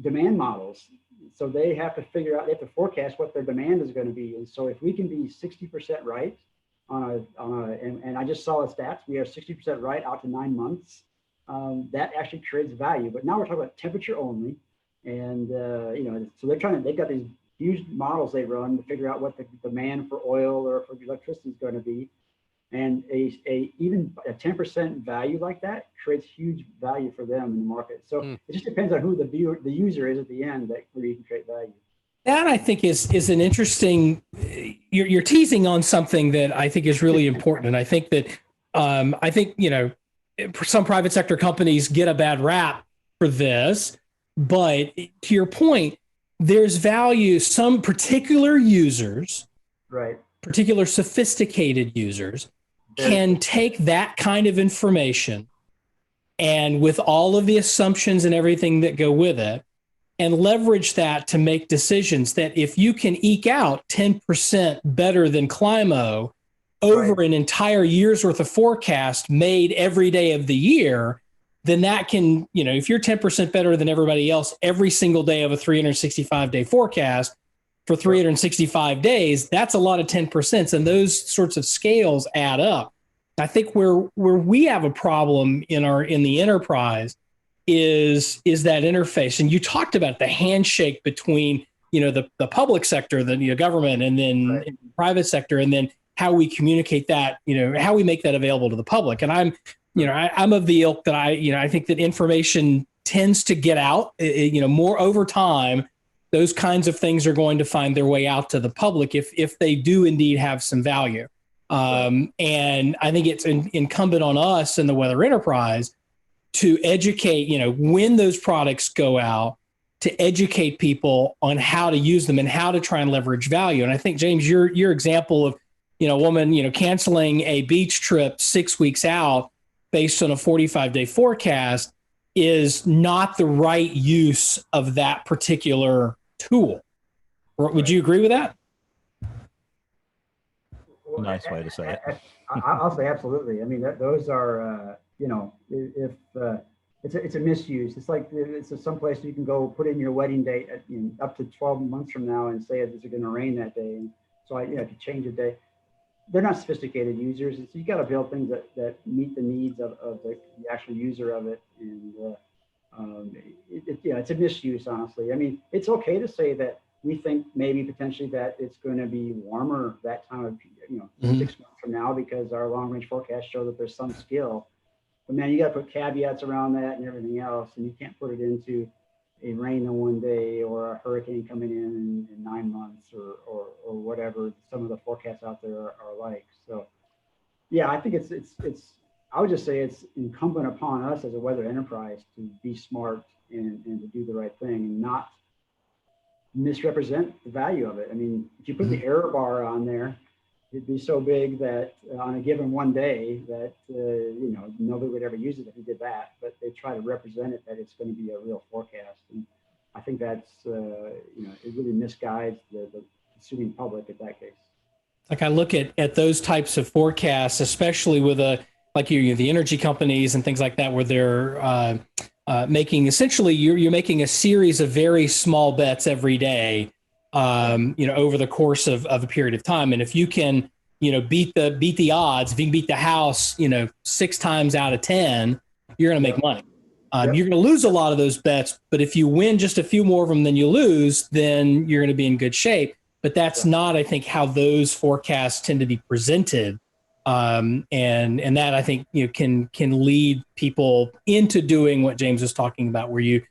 demand models. So they have to figure out, they have to forecast what their demand is going to be. And so if we can be 60% right and I just saw the stats, we are 60% right out to 9 months. That actually creates value. But now we're talking about temperature only. And, so they've got these huge models they run to figure out what the demand for oil or for electricity is going to be. And even a 10% value like that creates huge value for them in the market. So it just depends on who the user is at the end where you can create value. That I think is an interesting. You're teasing on something that I think is really important, and I think that some private sector companies get a bad rap for this, but to your point, there's value. Some particular users, right, particular sophisticated users, can take that kind of information and with all of the assumptions and everything that go with it and leverage that to make decisions that if you can eke out 10% better than Climo over an entire year's worth of forecast made every day of the year, then that can, if you're 10% better than everybody else every single day of a 365-day forecast, for 365 days, that's a lot of 10%. And those sorts of scales add up. I think where we have a problem in the enterprise is that interface. And you talked about the handshake between, the public sector, the government, and then private sector, and then how we communicate that, how we make that available to the public. And I'm of the ilk that I think that information tends to get out, more over time. Those kinds of things are going to find their way out to the public if they do indeed have some value. And I think it's incumbent on us in the weather enterprise to educate, when those products go out, to educate people on how to use them and how to try and leverage value. And I think, James, your example of, a woman, canceling a beach trip 6 weeks out based on a 45-day forecast is not the right use of that particular tool. Would you agree with that? Nice way to say it. I'll say absolutely. I mean, those are, if it's a misuse. It's like it's some place you can go put in your wedding date up to 12 months from now and say, is it going to rain that day? And so if you change a day, they're not sophisticated users. So you got to build things that meet the needs of the actual user of it. And it's a misuse, honestly. I mean, it's okay to say that we think maybe potentially that it's going to be warmer that time of 6 months from now because our long range forecasts show that there's some skill. But man, you got to put caveats around that and everything else, and you can't put it into a rain in one day or a hurricane coming in 9 months or whatever some of the forecasts out there are like. So yeah, I think it's I would just say it's incumbent upon us as a weather enterprise to be smart and to do the right thing and not misrepresent the value of it. I mean, if you put the error bar on there, it'd be so big that on a given one day that nobody would ever use it if you did that. But they try to represent it that it's going to be a real forecast, and I think that's it really misguides the consuming public in that case. Like I look at those types of forecasts, especially with the energy companies and things like that, where they're making essentially you're making a series of very small bets every day. Over the course of a period of time. And if you can, beat the odds, if you can beat the house, 6 times out of 10, you're going to make money. You're going to lose a lot of those bets, but if you win just a few more of them than you lose, then you're going to be in good shape. But that's not, I think, how those forecasts tend to be presented. And that I think, can lead people into doing what James was talking about, where you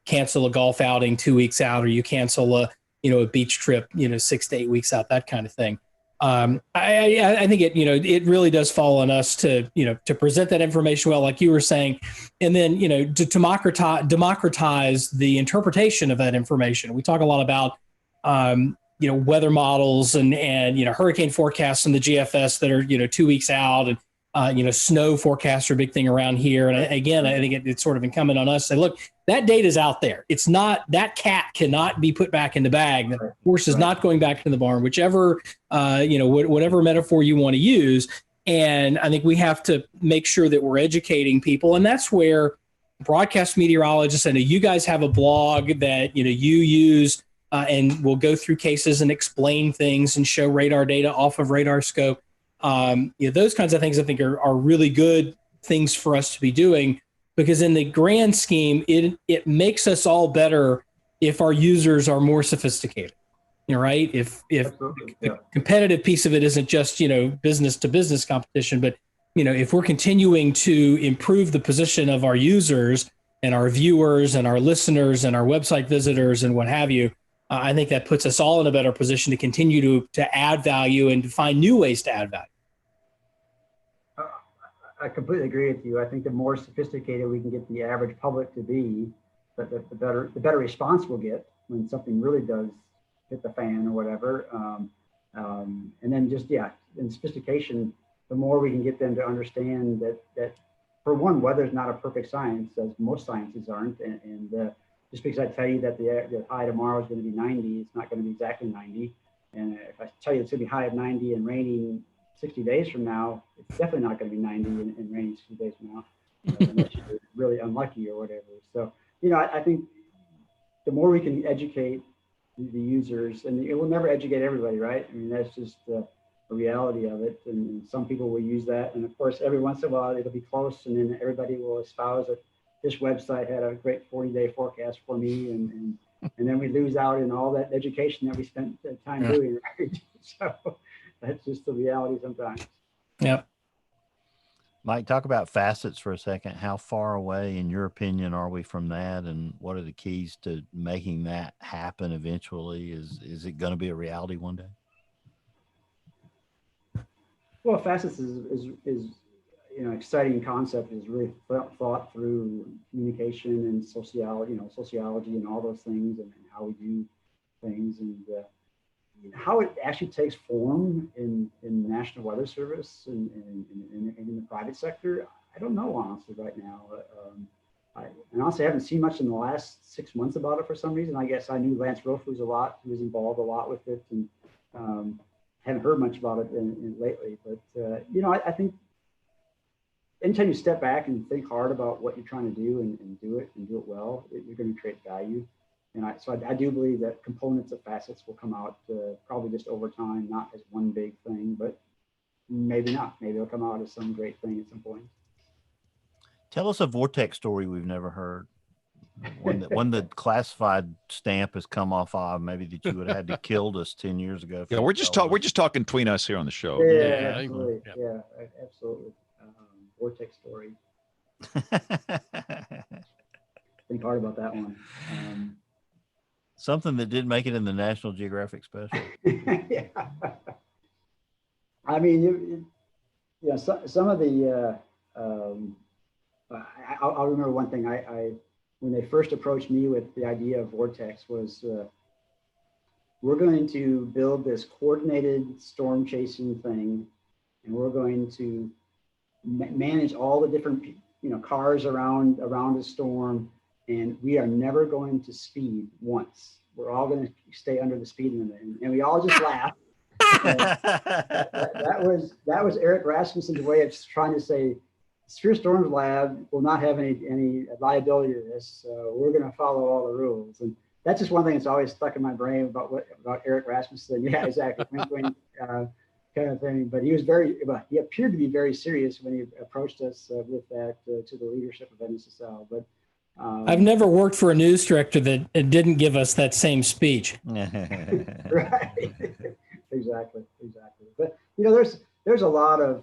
cancel a golf outing 2 weeks out, or you cancel a beach trip, 6 to 8 weeks out, that kind of thing. I think it really does fall on us to present that information well, like you were saying, and then, to democratize the interpretation of that information. We talk a lot about, weather models and hurricane forecasts in the GFS that are, 2 weeks out, and, snow forecasts are a big thing around here. And again, I think it's sort of incumbent on us to say, look, that data is out there. It's not, that cat cannot be put back in the bag. The horse is not going back to the barn, whichever, whatever metaphor you want to use. And I think we have to make sure that we're educating people. And that's where broadcast meteorologists, I know you guys have a blog that, you use and we'll go through cases and explain things and show radar data off of RadarScope. Those kinds of things I think are really good things for us to be doing, because in the grand scheme, it makes us all better if our users are more sophisticated. Right? If Absolutely. the competitive piece of it isn't just, business to business competition, but if we're continuing to improve the position of our users and our viewers and our listeners and our website visitors and what have you, I think that puts us all in a better position to continue to add value and to find new ways to add value. I completely agree with you. I think the more sophisticated we can get the average public to be, the better response we'll get when something really does hit the fan or whatever. And then just, in sophistication, the more we can get them to understand that for one, weather is not a perfect science, as most sciences aren't. And just because I tell you that the high tomorrow is going to be 90, it's not going to be exactly 90. And if I tell you it's going to be high of 90 and raining 60 days from now, it's definitely not going to be 90 and raining 60 days from now, unless you're really unlucky or whatever. So, I think the more we can educate the users, and it will never educate everybody, right? I mean, that's just the reality of it. And some people will use that. And of course, every once in a while, it'll be close. And then everybody will espouse that this website had a great 40-day forecast for me. And then we lose out in all that education that we spent time doing, right? So that's just the reality sometimes. Yep. Mike, talk about facets for a second. How far away, in your opinion, are we from that? And what are the keys to making that happen eventually? Is it going to be a reality one day? Well, facets is exciting concept, is really thought through communication and sociology and all those things, and how we do things, and how it actually takes form in the National Weather Service and in the private sector. I don't know, honestly, right now. And honestly, I haven't seen much in the last 6 months about it for some reason. I guess I knew Lance Rolfe was involved a lot with it, and haven't heard much about it lately. But I think anytime you step back and think hard about what you're trying to do and do it well, you're going to create value. And I do believe that components of facets will come out probably just over time, not as one big thing, but maybe not. Maybe it'll come out as some great thing at some point. Tell us a vortex story we've never heard. When the classified stamp has come off of, maybe that you would have had to killed us 10 years ago. Yeah, we're just talking between us here on the show. Yeah, absolutely. Yeah, absolutely. Vortex story. Think hard about that one. Something that didn't make it in the National Geographic Special. Yeah. I mean, some of the, I'll remember one thing. I when they first approached me with the idea of vortex was, we're going to build this coordinated storm chasing thing, and we're going to manage all the different cars around a storm, and we are never going to speed once. We're all going to stay under the speed limit, and we all just laughed. that was Eric Rasmussen's way of trying to say, Sphere Storms Lab will not have any liability to this. So we're going to follow all the rules, and that's just one thing that's always stuck in my brain about Eric Rasmussen. Yeah, exactly. Kind of thing. But he appeared to be very serious when he approached us with that to the leadership of NSSL. But I've never worked for a news director that didn't give us that same speech. Right. Exactly. But there's a lot of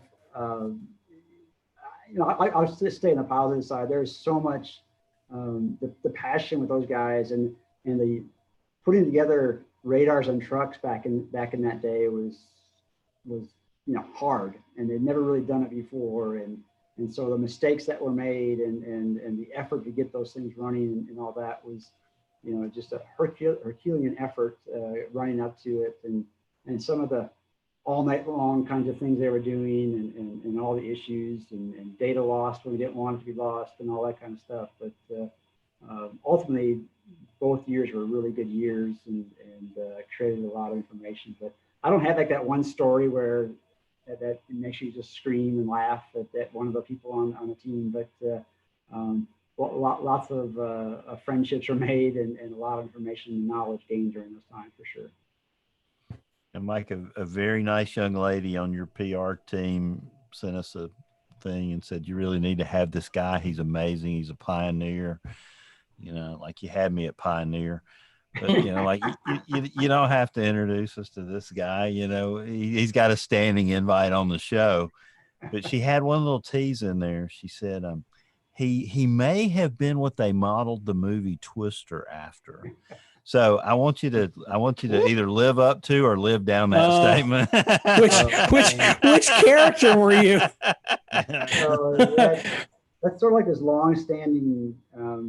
I'll just stay on the positive side. There's so much the passion with those guys, and the putting together radars on trucks back in that day was hard, and they'd never really done it before, and so the mistakes that were made and the effort to get those things running and all that was just a Herculean effort running up to it, and some of the all night long kinds of things they were doing, and all the issues and data lost when we didn't want it to be lost and all that kind of stuff. But ultimately, both years were really good years and created a lot of information. But I don't have like that one story where that makes you just scream and laugh at one of the people on the team. But lots of friendships were made, and a lot of information and knowledge gained during those times for sure. And Mike, a very nice young lady on your PR team sent us a thing and said, you really need to have this guy. He's amazing. He's a pioneer. like you had me at Pioneer. But, like you don't have to introduce us to this guy. He's got a standing invite on the show. But she had one little tease in there. She said, he may have been what they modeled the movie Twister after. So I want you to either live up to or live down that statement. Which character were you? That's sort of like this long-standing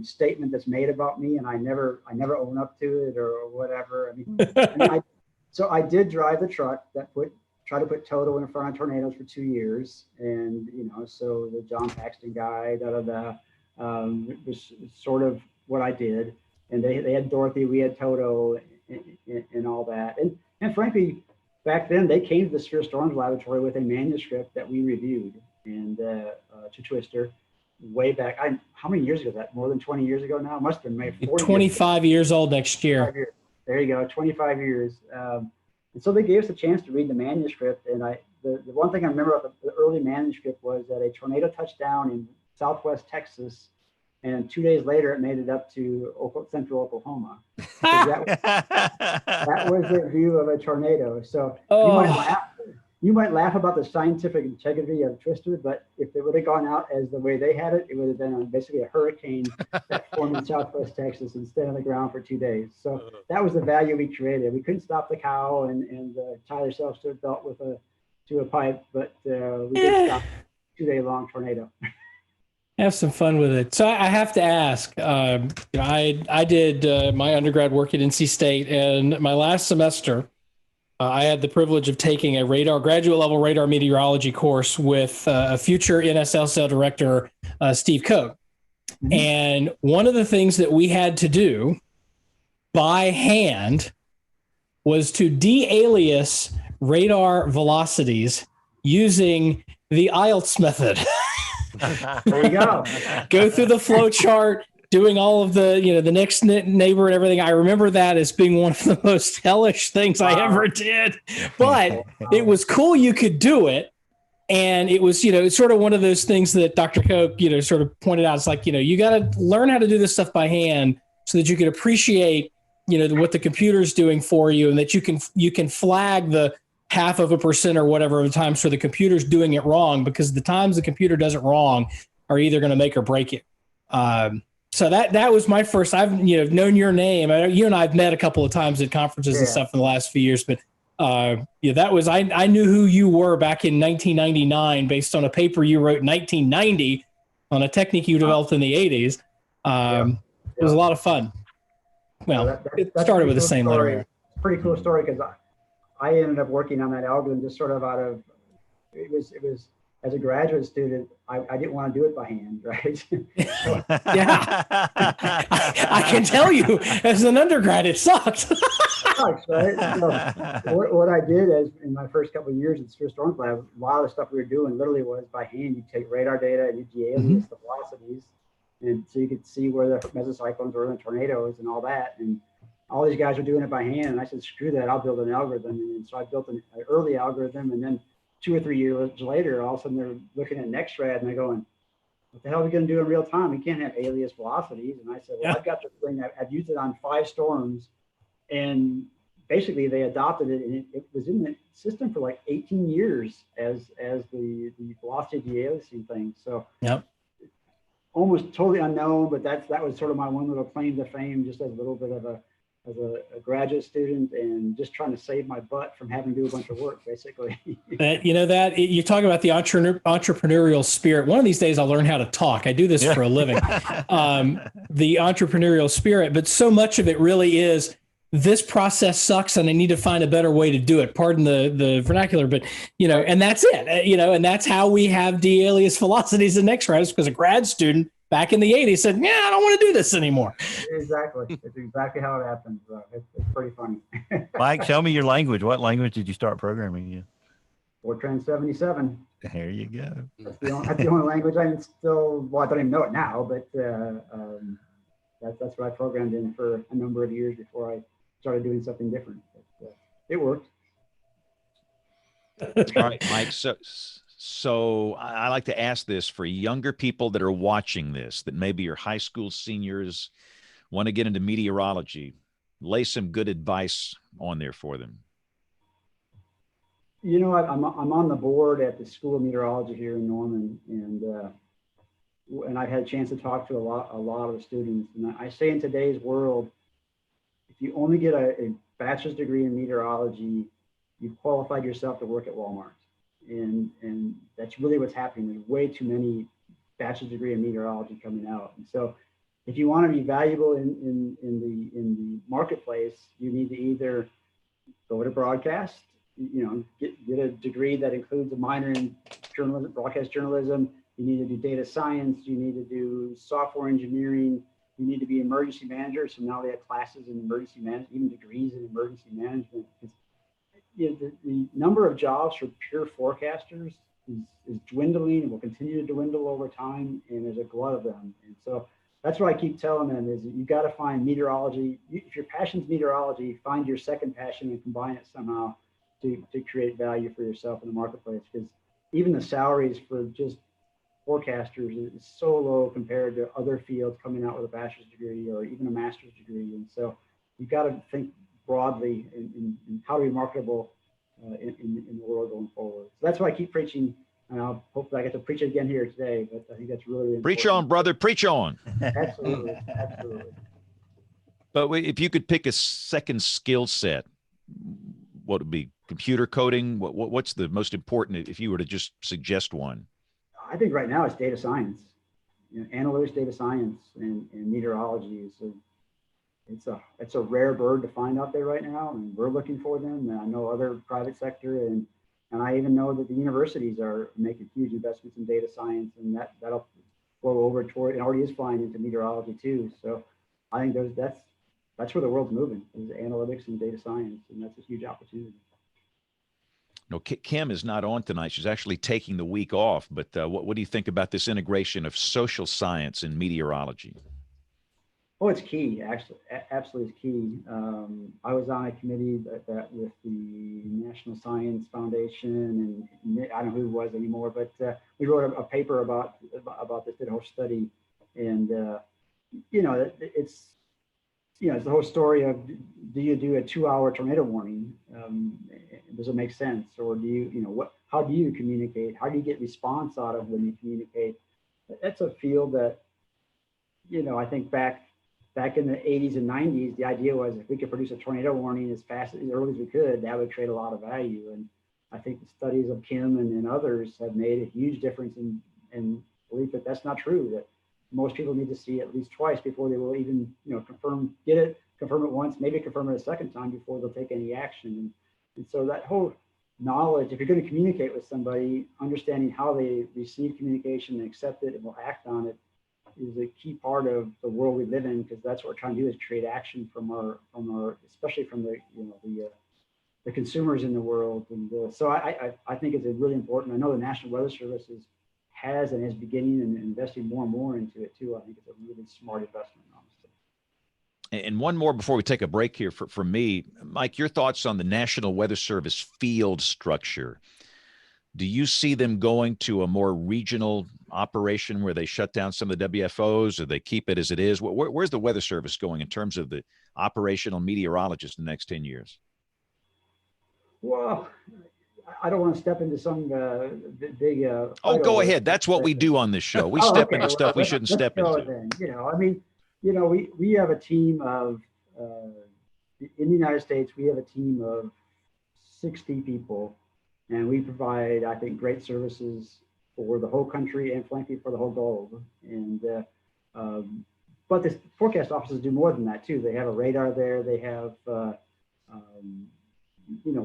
statement that's made about me, and I never own up to it or whatever. So I did drive the truck that try to put Toto in front of tornadoes for 2 years, and so the John Paxton guy, was sort of what I did. And they had Dorothy, we had Toto, and all that. And frankly, back then they came to the Sphere Storms Laboratory with a manuscript that we reviewed and to Twister way back. How many years ago is that? More than 20 years ago now? It must have been maybe 25 years old next year. There you go, 25 years. And so they gave us a chance to read the manuscript. And the one thing I remember about the early manuscript was that a tornado touched down in Southwest Texas, and 2 days later it made it up to central Oklahoma. That was their view of a tornado. So you might laugh about the scientific integrity of Twister, but if it would have gone out as the way they had it, it would have been basically a hurricane that formed in Southwest Texas and stayed on the ground for 2 days. So that was the value we created. We couldn't stop the cow and tie ourselves to a belt to a pipe, but we did stop a 2 day long tornado. Have some fun with it. So I have to ask, I did my undergrad work at NC State, and my last semester, I had the privilege of taking a graduate level radar meteorology course with a future NSLCell director, Steve Koch. Mm-hmm. And one of the things that we had to do by hand was to de-alias radar velocities using the IELTS method. There you go. Go through the flow chart, doing all of the, the next neighbor and everything. I remember that as being one of the most hellish things I ever did, but it was cool. You could do it. And it was, it's sort of one of those things that Dr. Koch, sort of pointed out. It's like, you got to learn how to do this stuff by hand so that you can appreciate, what the computer's doing for you, and that you can flag the 0.5% or whatever of the times for the computer's doing it wrong, because the times the computer does it wrong are either going to make or break it. So that was my first. I've known your name. You and I have met a couple of times at conferences and stuff in the last few years, but that was I knew who you were back in 1999 based on a paper you wrote in 1990 on a technique you developed in the 80s. It was a lot of fun. Well, it started with the same letter. Pretty cool story, because I ended up working on that algorithm just sort of out of, it was as a graduate student, I didn't want to do it by hand, right? Yeah. I can tell you, as an undergrad, it sucked. It sucks, right? So what I did is, in my first couple of years at Sphere Storms Lab, a lot of the stuff we were doing literally was by hand. You take radar data and you de-alias the velocities, and so you could see where the mesocyclones were and the tornadoes and all that. And all these guys are doing it by hand, and I said, screw that, I'll build an algorithm. And so I built an early algorithm, and then 2 or 3 years later, all of a sudden they're looking at NextRad and they're going, what the hell are we going to do in real time? We can't have alias velocities. And I said, well, I've got this thing. I've used it on 5 storms, and basically they adopted it, and it was in the system for like 18 years as the velocity de-aliasing thing. So almost totally unknown, but that was sort of my one little claim to fame, just as a little bit of a graduate student, and just trying to save my butt from having to do a bunch of work, basically. You talk about the entrepreneurial spirit. One of these days I'll learn how to talk. I do this for a living. The entrepreneurial spirit, but so much of it really is, this process sucks and I need to find a better way to do it. Pardon the vernacular, but and that's it. And that's how we have de-alias velocities in NextRad, because a grad student back in the 80s said, yeah, I don't want to do this anymore. Exactly. It's exactly how it happens. It's pretty funny. Mike, show me your language. What language did you start programming in? Fortran 77. There you go. That's the only language I don't even know it now, but that's what I programmed in for a number of years before I started doing something different. But, it worked. All right, Mike. So I like to ask this for younger people that are watching this, that maybe are high school seniors, want to get into meteorology, lay some good advice on there for them. You know, I'm on the board at the School of Meteorology here in Norman, and I've had a chance to talk to a lot of the students. And I say in today's world, if you only get a bachelor's degree in meteorology, you've qualified yourself to work at Walmart. And that's really what's happening. There's way too many bachelor's degree in meteorology coming out. And so if you want to be valuable in the marketplace, you need to either go to broadcast, you know, get a degree that includes a minor in journalism, broadcast journalism. You need to do data science. You need to do software engineering. You need to be emergency manager. So now they have classes in emergency management, even degrees in emergency management. You know, the number of jobs for pure forecasters is dwindling and will continue to dwindle over time. And there's a glut of them. And so that's what I keep telling them is that you got to find meteorology. If your passion's meteorology, find your second passion and combine it somehow to create value for yourself in the marketplace. Because even the salaries for just forecasters is so low compared to other fields coming out with a bachelor's degree or even a master's degree. And so you've got to think broadly in how to be marketable in the world going forward. So that's why I keep preaching, and I'll hopefully I get to preach it again here today, but I think that's really important. Preach on, brother, preach on. Absolutely, absolutely. But if you could pick a second skill set, what would be computer coding? What's the most important if you were to just suggest one? I think right now it's data science, you know, analytics, data science, and meteorology. It's a rare bird to find out there right now, and we're looking for them. And I know other private sector, and I even know that the universities are making huge investments in data science, and that'll flow over toward. It already is flying into meteorology too. So I think that's where the world's moving, is analytics and data science, and that's a huge opportunity. No, Kim is not on tonight. She's actually taking the week off. But what do you think about this integration of social science and meteorology? Oh, it's key, actually. Absolutely, it's key. I was on a committee that with the National Science Foundation, and I don't know who it was anymore, but we wrote a paper about this, did a whole study, and you know, it's the whole story of, do you do a 2-hour tornado warning? Does it make sense? Or do you, how do you communicate? How do you get response out of when you communicate? That's a field that, I think back in the 80s and 90s, the idea was if we could produce a tornado warning as early as we could, that would create a lot of value. And I think the studies of Kim and others have made a huge difference in belief that that's not true, that most people need to see it at least twice before they will even, confirm it once, maybe confirm it a second time before they'll take any action. And so that whole knowledge, if you're going to communicate with somebody, understanding how they receive communication and accept it and will act on it is a key part of the world we live in, because that's what we're trying to do, is create action from our especially from the consumers in the world. And so I think it's really important. I know the National Weather Service has and is beginning and investing more and more into it too. I think it's a really smart investment, honestly. And one more before we take a break here for me, Mike, your thoughts on the National Weather Service field structure. Do you see them going to a more regional operation where they shut down some of the WFOs, or they keep it as it is? Where's the Weather Service going in terms of the operational meteorologists in the next 10 years? Well, I don't want to step into some big. Go ahead. That's what we do on this show. We step into stuff we shouldn't step into. Then. We have a team of, in the United States, we have a team of 60 people, and we provide, I think, great services for the whole country and frankly for the whole globe. And but the forecast offices do more than that too. They have a radar there. They have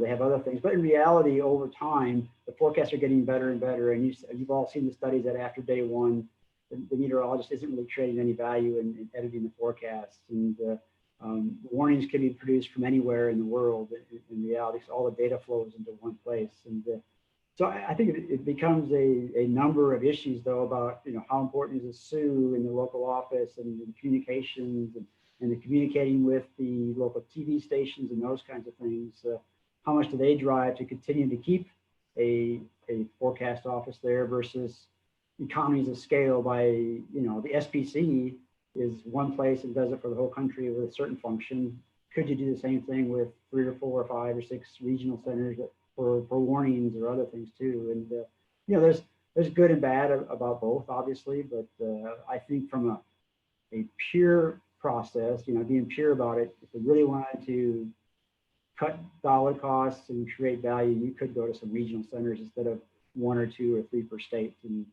they have other things. But in reality, over time, the forecasts are getting better and better. And you've all seen the studies that after day one, the meteorologist isn't really creating any value in editing the forecasts. And warnings can be produced from anywhere in the world in reality. So all the data flows into one place. And so I think it becomes a number of issues, though, about how important is a SUE in the local office and the communications and the communicating with the local TV stations and those kinds of things. How much do they drive to continue to keep a forecast office there versus economies of scale by the SPC is one place and does it for the whole country with a certain function. Could you do the same thing with 3 or 4 or 5 or 6 regional centers for warnings or other things too? And there's good and bad about both, obviously, but I think from a pure process, being pure about it, if we really wanted to cut dollar costs and create value, you could go to some regional centers instead of 1 or 2 or 3 per state. And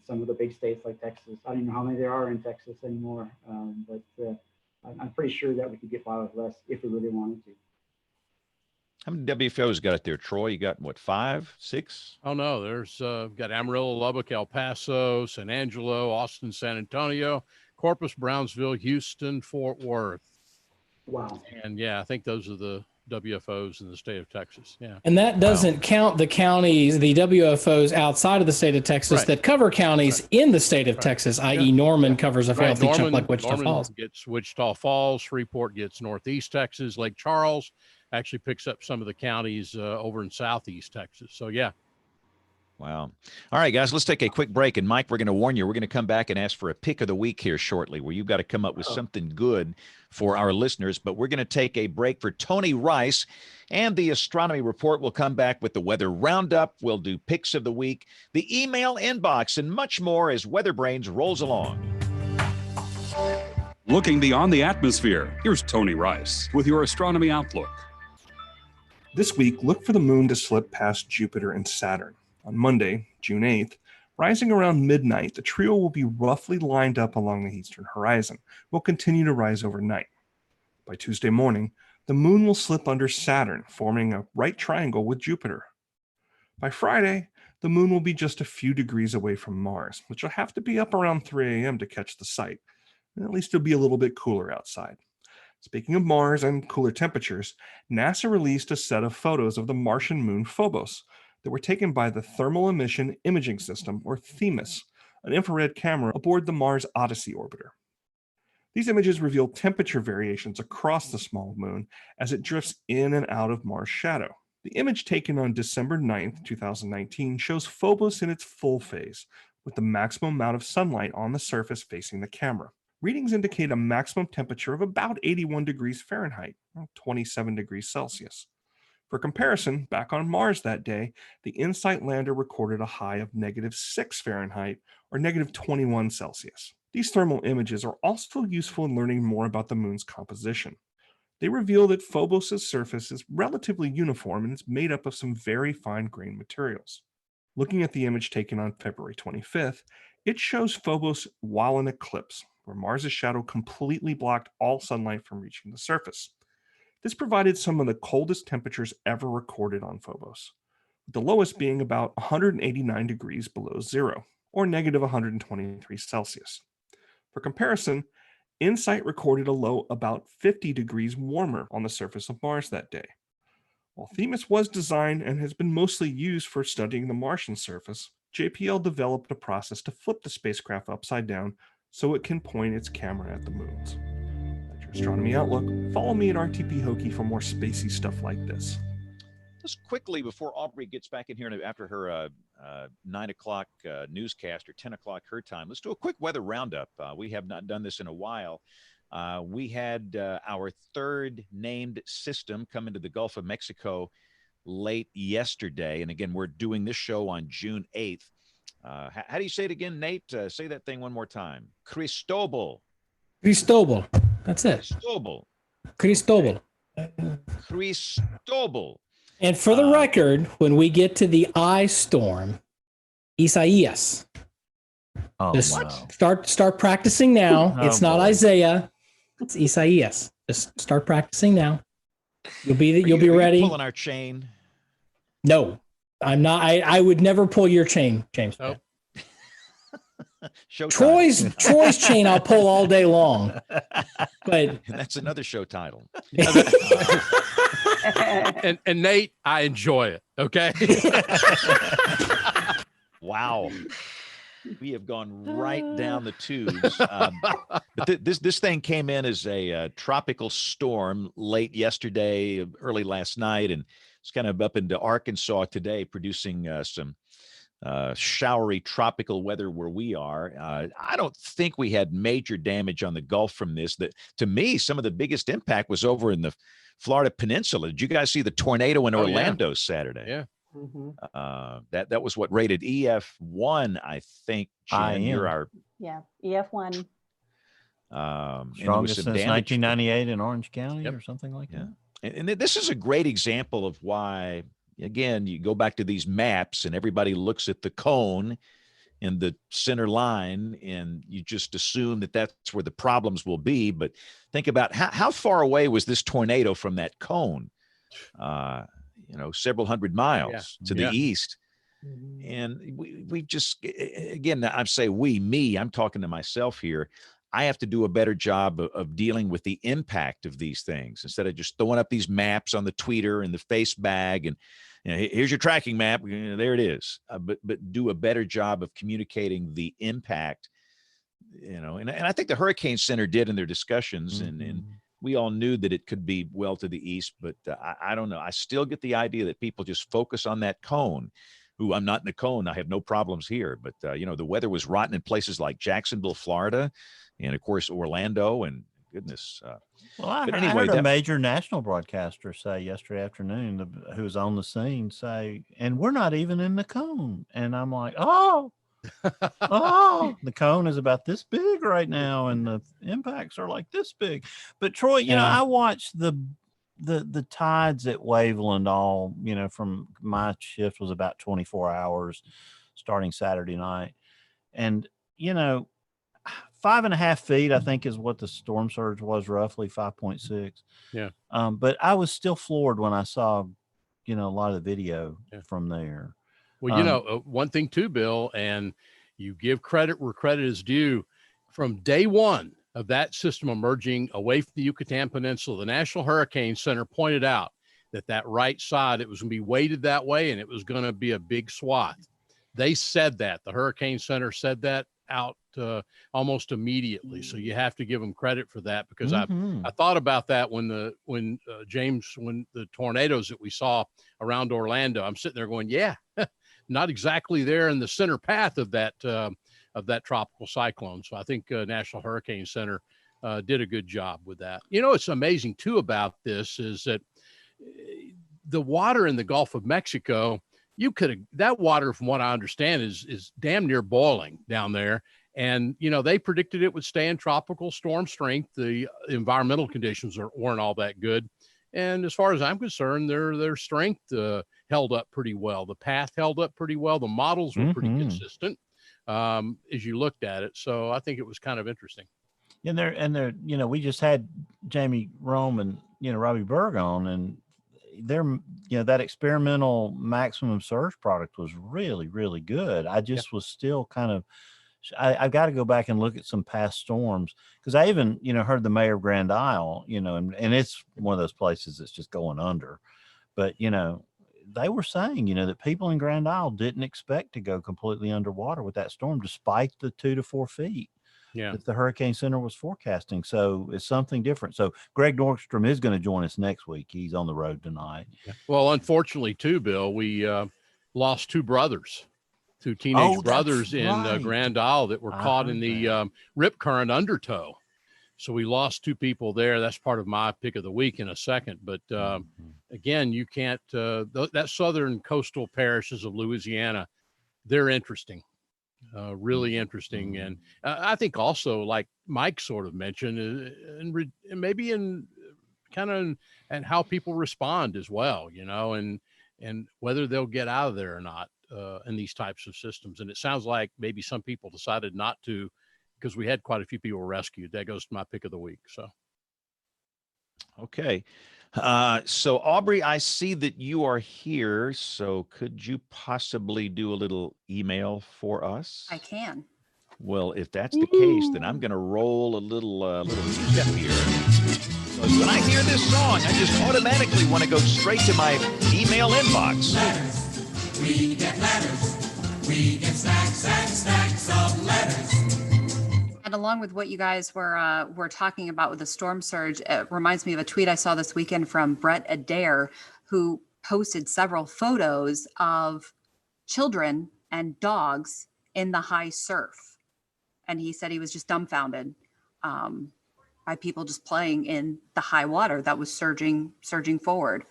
some of the big states like Texas, I don't even know how many there are in Texas anymore, but I'm pretty sure that we could get by with less if we really wanted to. How many WFOs got it there, Troy? You got what, 5, 6? Oh no, there's got Amarillo, Lubbock, El Paso, San Angelo, Austin, San Antonio, Corpus, Brownsville, Houston, Fort Worth. Wow. And yeah, I think those are the WFOs in the state of Texas. Yeah. And that doesn't count the counties, the WFOs outside of the state of Texas that cover counties in the state of Texas, i.e. Norman covers a healthy chunk like Wichita Falls. Gets Wichita Falls, Shreveport gets Northeast Texas, Lake Charles actually picks up some of the counties over in Southeast Texas. So yeah. Wow. All right, guys, let's take a quick break. And Mike, we're going to warn you, we're going to come back and ask for a pick of the week here shortly, where you've got to come up with something good for our listeners. But we're going to take a break for Tony Rice and the Astronomy Report. We'll come back with the Weather Roundup. We'll do picks of the week, the email inbox, and much more as WeatherBrains rolls along. Looking beyond the atmosphere, here's Tony Rice with your Astronomy Outlook. This week, look for the moon to slip past Jupiter and Saturn. On Monday, June 8th, rising around midnight, the trio will be roughly lined up along the eastern horizon. Will continue to rise overnight. By Tuesday morning, the moon will slip under Saturn, forming a right triangle with Jupiter. By Friday, the moon will be just a few degrees away from Mars, which will have to be up around 3 a.m. to catch the sight. And at least it'll be a little bit cooler outside. Speaking of Mars and cooler temperatures, NASA released a set of photos of the Martian moon Phobos that were taken by the Thermal Emission Imaging System, or THEMIS, an infrared camera aboard the Mars Odyssey orbiter. These images reveal temperature variations across the small moon as it drifts in and out of Mars' shadow. The image taken on December 9th, 2019 shows Phobos in its full phase, with the maximum amount of sunlight on the surface facing the camera. Readings indicate a maximum temperature of about 81 degrees Fahrenheit, 27 degrees Celsius. For comparison, back on Mars that day, the InSight lander recorded a high of -6 Fahrenheit or -21 Celsius. These thermal images are also useful in learning more about the moon's composition. They reveal that Phobos' surface is relatively uniform and is made up of some very fine-grained materials. Looking at the image taken on February 25th, it shows Phobos while in eclipse, where Mars' shadow completely blocked all sunlight from reaching the surface. This provided some of the coldest temperatures ever recorded on Phobos, with the lowest being about 189 degrees below zero, or -123 Celsius. For comparison, InSight recorded a low about 50 degrees warmer on the surface of Mars that day. While THEMIS was designed and has been mostly used for studying the Martian surface, JPL developed a process to flip the spacecraft upside down so it can point its camera at the moons. That's your Astronomy Outlook. Follow me at RTP Hokie for more spacey stuff like this. Just quickly, before Aubrey gets back in here after her 9 o'clock newscast, or 10 o'clock her time, let's do a quick weather roundup. We have not done this in a while. We had our third named system come into the Gulf of Mexico late yesterday. And again, we're doing this show on June 8th. How do you say it again, Nate? Say that thing one more time. Cristobal. Cristobal. That's it. Cristobal. Cristobal. Cristobal. And for the record, when we get to the I storm, Isaias. Oh, Just wow. start practicing now. Oh, It's not boy. Isaiah. It's Isaias. Just start practicing now. You'll be ready. Pulling our chain. No, I'm not. I would never pull your chain, James. Oh. Showtime. Troy's chain I'll pull all day long. But That's another show title. And Nate, I enjoy it. Okay. Wow. We have gone right down the tubes. But this thing came in as a tropical storm late yesterday, early last night, and it's kind of up into Arkansas today, producing some showery tropical weather where we are. I don't think we had major damage on the Gulf from this. That, to me, some of the biggest impact was over in the Florida Peninsula. Did you guys see the tornado in Orlando Saturday? Yeah. That was what, rated EF1, I think. Jen, you're our EF1. Strongest since 1998 in Orange County or something like that. And this is a great example of why, again, you go back to these maps and everybody looks at the cone in the center line and you just assume that that's where the problems will be. But think about how far away was this tornado from that cone? Several hundred miles to the east. And we just, again, I say I'm talking to myself here. I have to do a better job of dealing with the impact of these things instead of just throwing up these maps on the tweeter and the face bag and here's your tracking map. There it is. But do a better job of communicating the impact. And I think the Hurricane Center did in their discussions, and we all knew that it could be well to the east. But I don't know. I still get the idea that people just focus on that cone. Ooh, I'm not in the cone. I have no problems here. But the weather was rotten in places like Jacksonville, Florida. And of course, Orlando, and goodness. I heard a major national broadcaster say yesterday afternoon, who was on the scene, say, and we're not even in the cone. And I'm like, the cone is about this big right now, and the impacts are like this big. But Troy, I watched the tides at Waveland all, from my shift was about 24 hours starting Saturday night. And, 5.5 feet, I think, is what the storm surge was, roughly 5.6. Yeah. But I was still floored when I saw, a lot of the video from there. Well, one thing too, Bill, and you give credit where credit is due. From day one of that system emerging away from the Yucatan Peninsula, the National Hurricane Center pointed out that right side, it was going to be weighted that way, and it was going to be a big swath. They said that. The Hurricane Center said that out almost immediately. So you have to give them credit for that, because I thought about that when the tornadoes that we saw around Orlando, I'm sitting there going, not exactly there in the center path of that tropical cyclone. So I think National Hurricane Center did a good job with that. It's amazing too about this is that the water in the Gulf of Mexico, that water, from what I understand, is damn near boiling down there. And, they predicted it would stay in tropical storm strength. The environmental conditions weren't all that good. And as far as I'm concerned, their strength held up pretty well. The path held up pretty well. The models were pretty consistent as you looked at it. So I think it was kind of interesting. And they're, we just had Jamie Rome and, Robbie Berg on, and that experimental maximum surge product was really, really good. I just was still kind of, I've got to go back and look at some past storms, because I even, heard the mayor of Grand Isle, and it's one of those places that's just going under. But, they were saying, that people in Grand Isle didn't expect to go completely underwater with that storm, despite the 2 to 4 feet that the Hurricane Center was forecasting. So it's something different. So Greg Nordstrom is going to join us next week. He's on the road tonight. Well, unfortunately too, Bill, we lost two teenage brothers in Grand Isle that were caught in the rip current undertow. So we lost two people there. That's part of my pick of the week in a second. But again, you can't, that southern coastal parishes of Louisiana, they're interesting. Really interesting. And I think also, like Mike sort of mentioned, and maybe in kind of and how people respond as well, and whether they'll get out of there or not in these types of systems. And it sounds like maybe some people decided not to, because we had quite a few people rescued. That goes to my pick of the week. So. Okay. So Aubrey, I see that you are here. So could you possibly do a little email for us? I can. Well, if that's the case, then I'm going to roll a little music here. Because when I hear this song, I just automatically want to go straight to my email inbox. Letters. We get letters. We get stacks and stacks of letters. And along with what you guys were talking about with the storm surge, it reminds me of a tweet I saw this weekend from Brett Adair, who posted several photos of children and dogs in the high surf. And he said he was just dumbfounded by people just playing in the high water that was surging forward.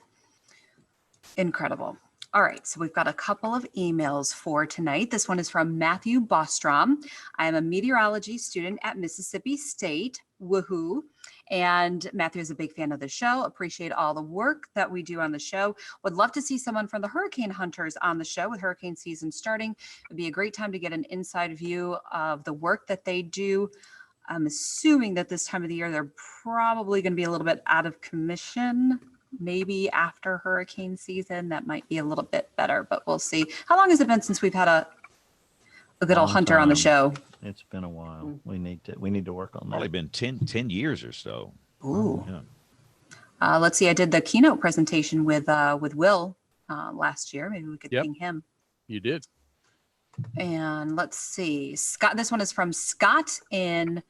Incredible. All right, so we've got a couple of emails for tonight. This one is from Matthew Bostrom. I am a meteorology student at Mississippi State. Woohoo. And Matthew is a big fan of the show. Appreciate all the work that we do on the show. Would love to see someone from the Hurricane Hunters on the show with hurricane season starting. It'd be a great time to get an inside view of the work that they do. I'm assuming that this time of the year, they're probably going to be a little bit out of commission. Maybe after hurricane season, that might be a little bit better, but we'll see. How long has it been since we've had a good old hunter on the show? It's been a while. We need to work on that. Probably been 10 years or so. Ooh. Yeah. Let's see. I did the keynote presentation with Will last year. Maybe we could ping him. You did. And let's see. Scott. This one is from Scott in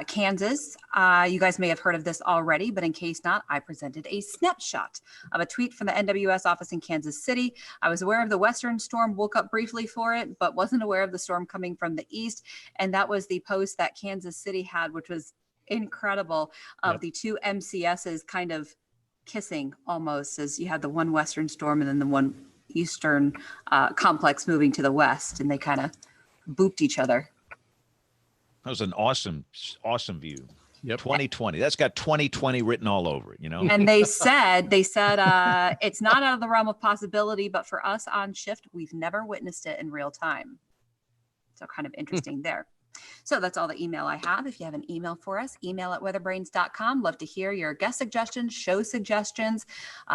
Kansas. You guys may have heard of this already, but in case not, I presented a snapshot of a tweet from the NWS office in Kansas City. I was aware of the western storm, woke up briefly for it, but wasn't aware of the storm coming from the east. And that was the post that Kansas City had, which was incredible, of the two MCSs kind of kissing almost, as you had the one western storm and then the one eastern complex moving to the west, and they kind of booped each other. That was an awesome view. Yep. 2020. That's got 2020 written all over it, And they said it's not out of the realm of possibility, but for us on shift, we've never witnessed it in real time. So kind of interesting there. So that's all the email I have. If you have an email for us, email@weatherbrains.com. Love to hear your guest suggestions, show suggestions.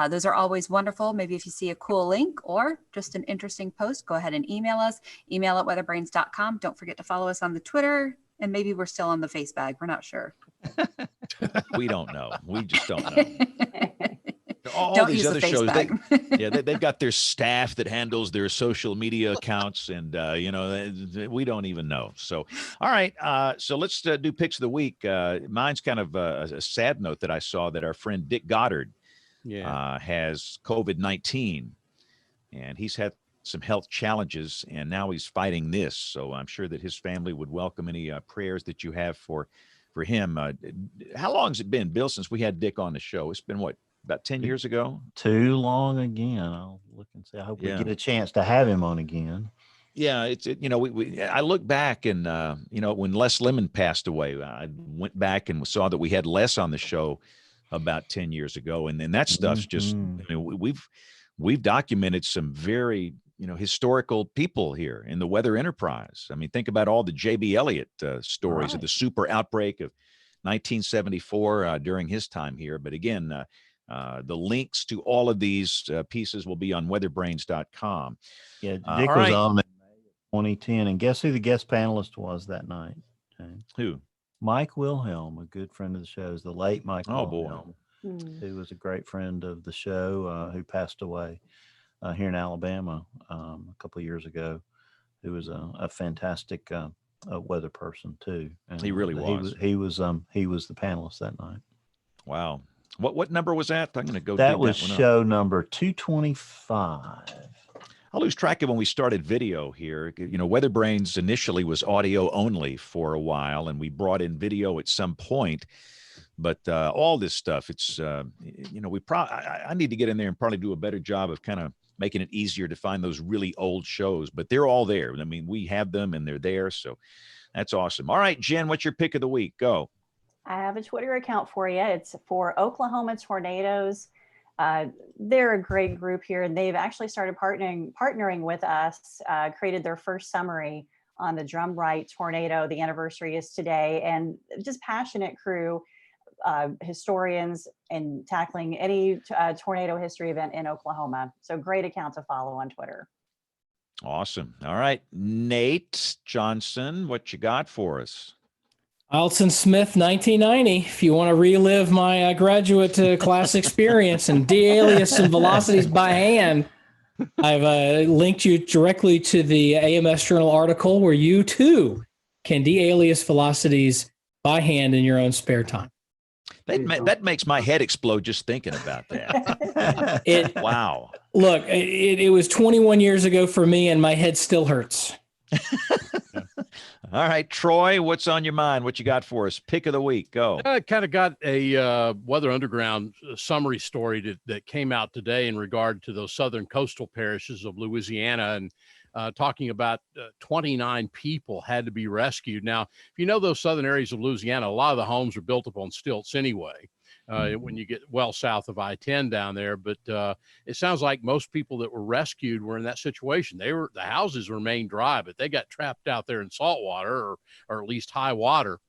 Those are always wonderful. Maybe if you see a cool link or just an interesting post, go ahead and email us, email@weatherbrains.com. Don't forget to follow us on the Twitter. And maybe we're still on the face bag. We're not sure. We don't know. We just don't know. All Don't these use other the face shows, bag. they've got their staff that handles their social media accounts, and we don't even know. So, all right, so let's do picks of the week. Mine's kind of a sad note that I saw that our friend Dick Goddard has COVID-19, and he's had some health challenges, and now he's fighting this. So I'm sure that his family would welcome any prayers that you have for him. How long has it been, Bill, since we had Dick on the show? It's been what, about 10 years ago? Too long again. I'll look and see. I hope we get a chance to have him on again. Yeah, I look back and when Les Lemon passed away, I went back and saw that we had Les on the show about 10 years ago, and then that stuff's just, I mean, we've documented some very historical people here in the weather enterprise. I mean, think about all the J.B. Elliott stories of the super outbreak of 1974 during his time here. But again, the links to all of these pieces will be on weatherbrains.com. Yeah, Dick was on in 2010, and guess who the guest panelist was that night? James? Who? Mike Wilhelm, a good friend of the show, is the late Mike Wilhelm, boy. who was a great friend of the show, who passed away here in Alabama a couple of years ago, who was a fantastic weather person too. And he really was. He was the panelist that night. Wow. What number was that? I'm going to go. That was show number 225. I lose track of when we started video here. WeatherBrains initially was audio only for a while, and we brought in video at some point. But all this stuff, it's I need to get in there and probably do a better job of kind of making it easier to find those really old shows. But they're all there. I mean, we have them and they're there, so that's awesome. All right, Jen, what's your pick of the week? Go. I have a Twitter account for you. It's for Oklahoma Tornadoes. They're a great group here, and they've actually started partnering with us, created their first summary on the Drumright tornado. The anniversary is today, and just passionate crew, historians, and tackling any tornado history event in Oklahoma. So great account to follow on Twitter. Awesome. All right, Nate Johnson, what you got for us? Alton Smith, 1990. If you want to relive my graduate class experience and de-alias some velocities by hand, I've linked you directly to the AMS Journal article where you too can de-alias velocities by hand in your own spare time. That makes my head explode just thinking about that. Wow. Look, it was 21 years ago for me, and my head still hurts. All right, Troy, what's on your mind? What you got for us? Pick of the week. Go. I kind of got a Weather Underground summary story that came out today in regard to those southern coastal parishes of Louisiana, and talking about 29 people had to be rescued. Now, if you know those southern areas of Louisiana, a lot of the homes are built up on stilts anyway. When you get well south of I-10 down there, but it sounds like most people that were rescued were in that situation. The houses remained dry, but they got trapped out there in salt water or at least high water.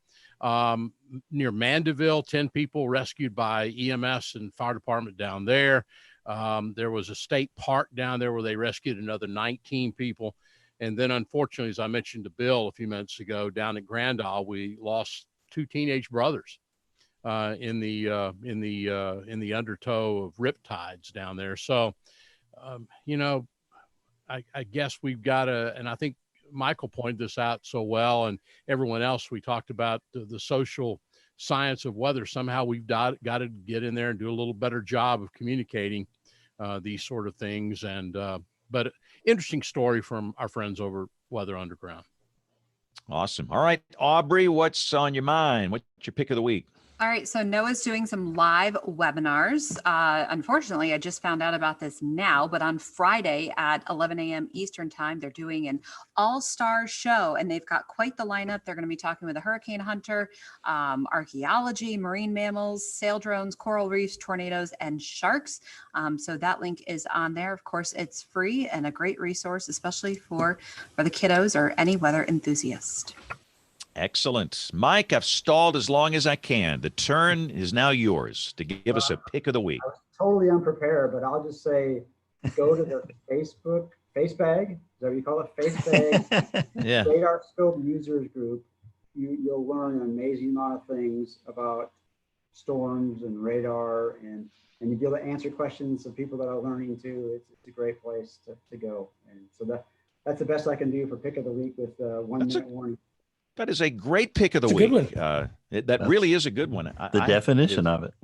Near Mandeville, 10 people rescued by EMS and fire department down there. There was a state park down there where they rescued another 19 people. And then unfortunately, as I mentioned to Bill a few minutes ago, down at Grand Isle, we lost 2 teenage brothers in the undertow of riptides down there. So, I guess we've got to, and I think Michael pointed this out so well, and everyone else, we talked about the social science of weather. Somehow we've got to get in there and do a little better job of communicating these sort of things. And, but interesting story from our friends over Weather Underground. Awesome. All right, Aubrey, what's on your mind? What's your pick of the week? All right, so NOAA's doing some live webinars. Unfortunately, I just found out about this now, but on Friday at 11 a.m. Eastern time, they're doing an all-star show, and they've got quite the lineup. They're going to be talking with a hurricane hunter, archaeology, marine mammals, sail drones, coral reefs, tornadoes, and sharks. So that link is on there. Of course, it's free and a great resource, especially for the kiddos or any weather enthusiast. Excellent. Mike, I've stalled as long as I can. The turn is now yours to give us a pick of the week. I was totally unprepared, but I'll just say, go to the Facebook, FaceBag, is that what you call it? FaceBag, Yeah. RadarScope users group. You'll learn an amazing amount of things about storms and radar, and you'll be able to answer questions of people that are learning too. It's a great place to go. And so that's the best I can do for pick of the week with 1 minute warning. That is a great pick of the It's a week. good one. That really is a good one. The definition of it.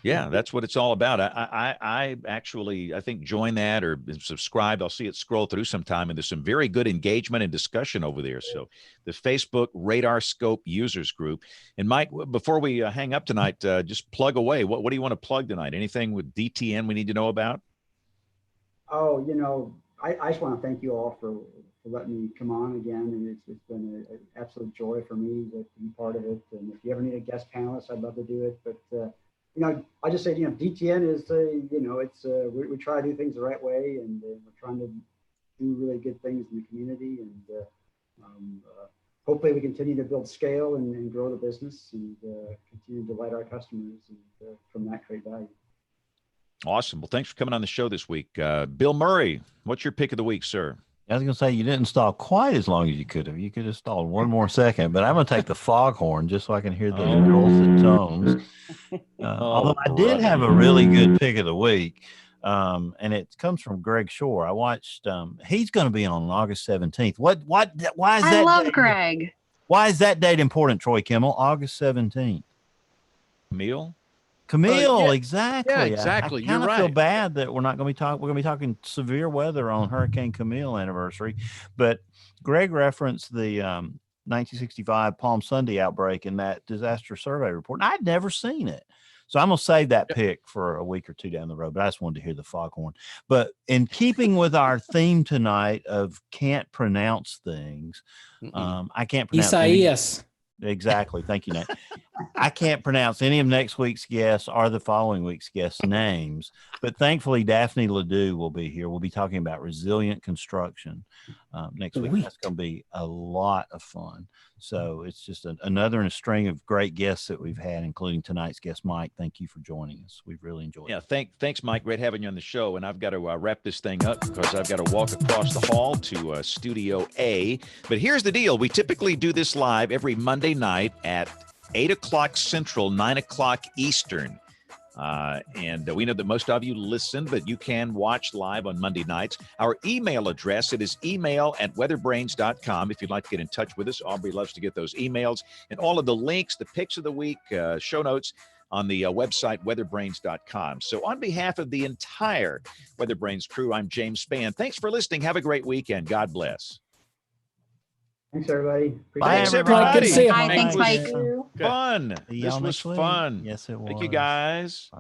Yeah, that's what it's all about. I actually, I think, join that or subscribe. I'll see it scroll through sometime, and there's some very good engagement and discussion over there. So the Facebook RadarScope users group. And Mike, before we hang up tonight, just plug away. What do you want to plug tonight? Anything with DTN we need to know about? Oh, I just want to thank you all for letting me come on again, and it's been an absolute joy for me to be part of it. And if you ever need a guest panelist, I'd love to do it. But I just say, DTN is we try to do things the right way, and we're trying to do really good things in the community, and hopefully we continue to build scale and grow the business and continue to delight our customers and from that create value. Awesome. Well, thanks for coming on the show this week. Bill Murray, what's your pick of the week, sir? I was going to say you didn't stall quite as long as you could have. You could have stalled one more second, but I'm going to take the foghorn just so I can hear those dulcet tones. Although I did have a really good pick of the week, and it comes from Greg Shore. I watched. He's going to be on August 17th. Why is that? I love Greg. Why is that date important, Troy Kimmel? August 17th. Camille, exactly. Yeah, exactly. I kind You're of feel right. bad that we're not going to be talking. We're going to be talking severe weather on Hurricane Camille anniversary, but Greg referenced the 1965 Palm Sunday outbreak in that disaster survey report. And I'd never seen it, so I'm going to save that pick for a week or two down the road. But I just wanted to hear the foghorn. But in keeping with our theme tonight of can't pronounce things, I can't pronounce Isaias. Exactly. Thank you, Nate. I can't pronounce any of next week's guests or the following week's guests' names, but thankfully Daphne Ledoux will be here. We'll be talking about resilient construction next week. That's going to be a lot of fun. So it's just another in a string of great guests that we've had, including tonight's guest, Mike. Thank you for joining us. We've really enjoyed it. Yeah, thanks, Mike. Great having you on the show. And I've got to wrap this thing up because I've got to walk across the hall to Studio A. But here's the deal. We typically do this live every Monday night at 8 o'clock Central, 9 o'clock Eastern. And we know that most of you listen, but you can watch live on Monday nights. Our email address, it is email@weatherbrains.com. If you'd like to get in touch with us, Aubrey loves to get those emails and all of the links, the picks of the week, show notes on the website, weatherbrains.com. So on behalf of the entire WeatherBrains crew, I'm James Spann. Thanks for listening. Have a great weekend. God bless. Thanks, everybody. Bye, Thanks, everybody. everybody. Good to see you. Hi, thanks, Mike. Fun. See This y'all was next week. fun. Yes, it was. Thank you, guys. Bye.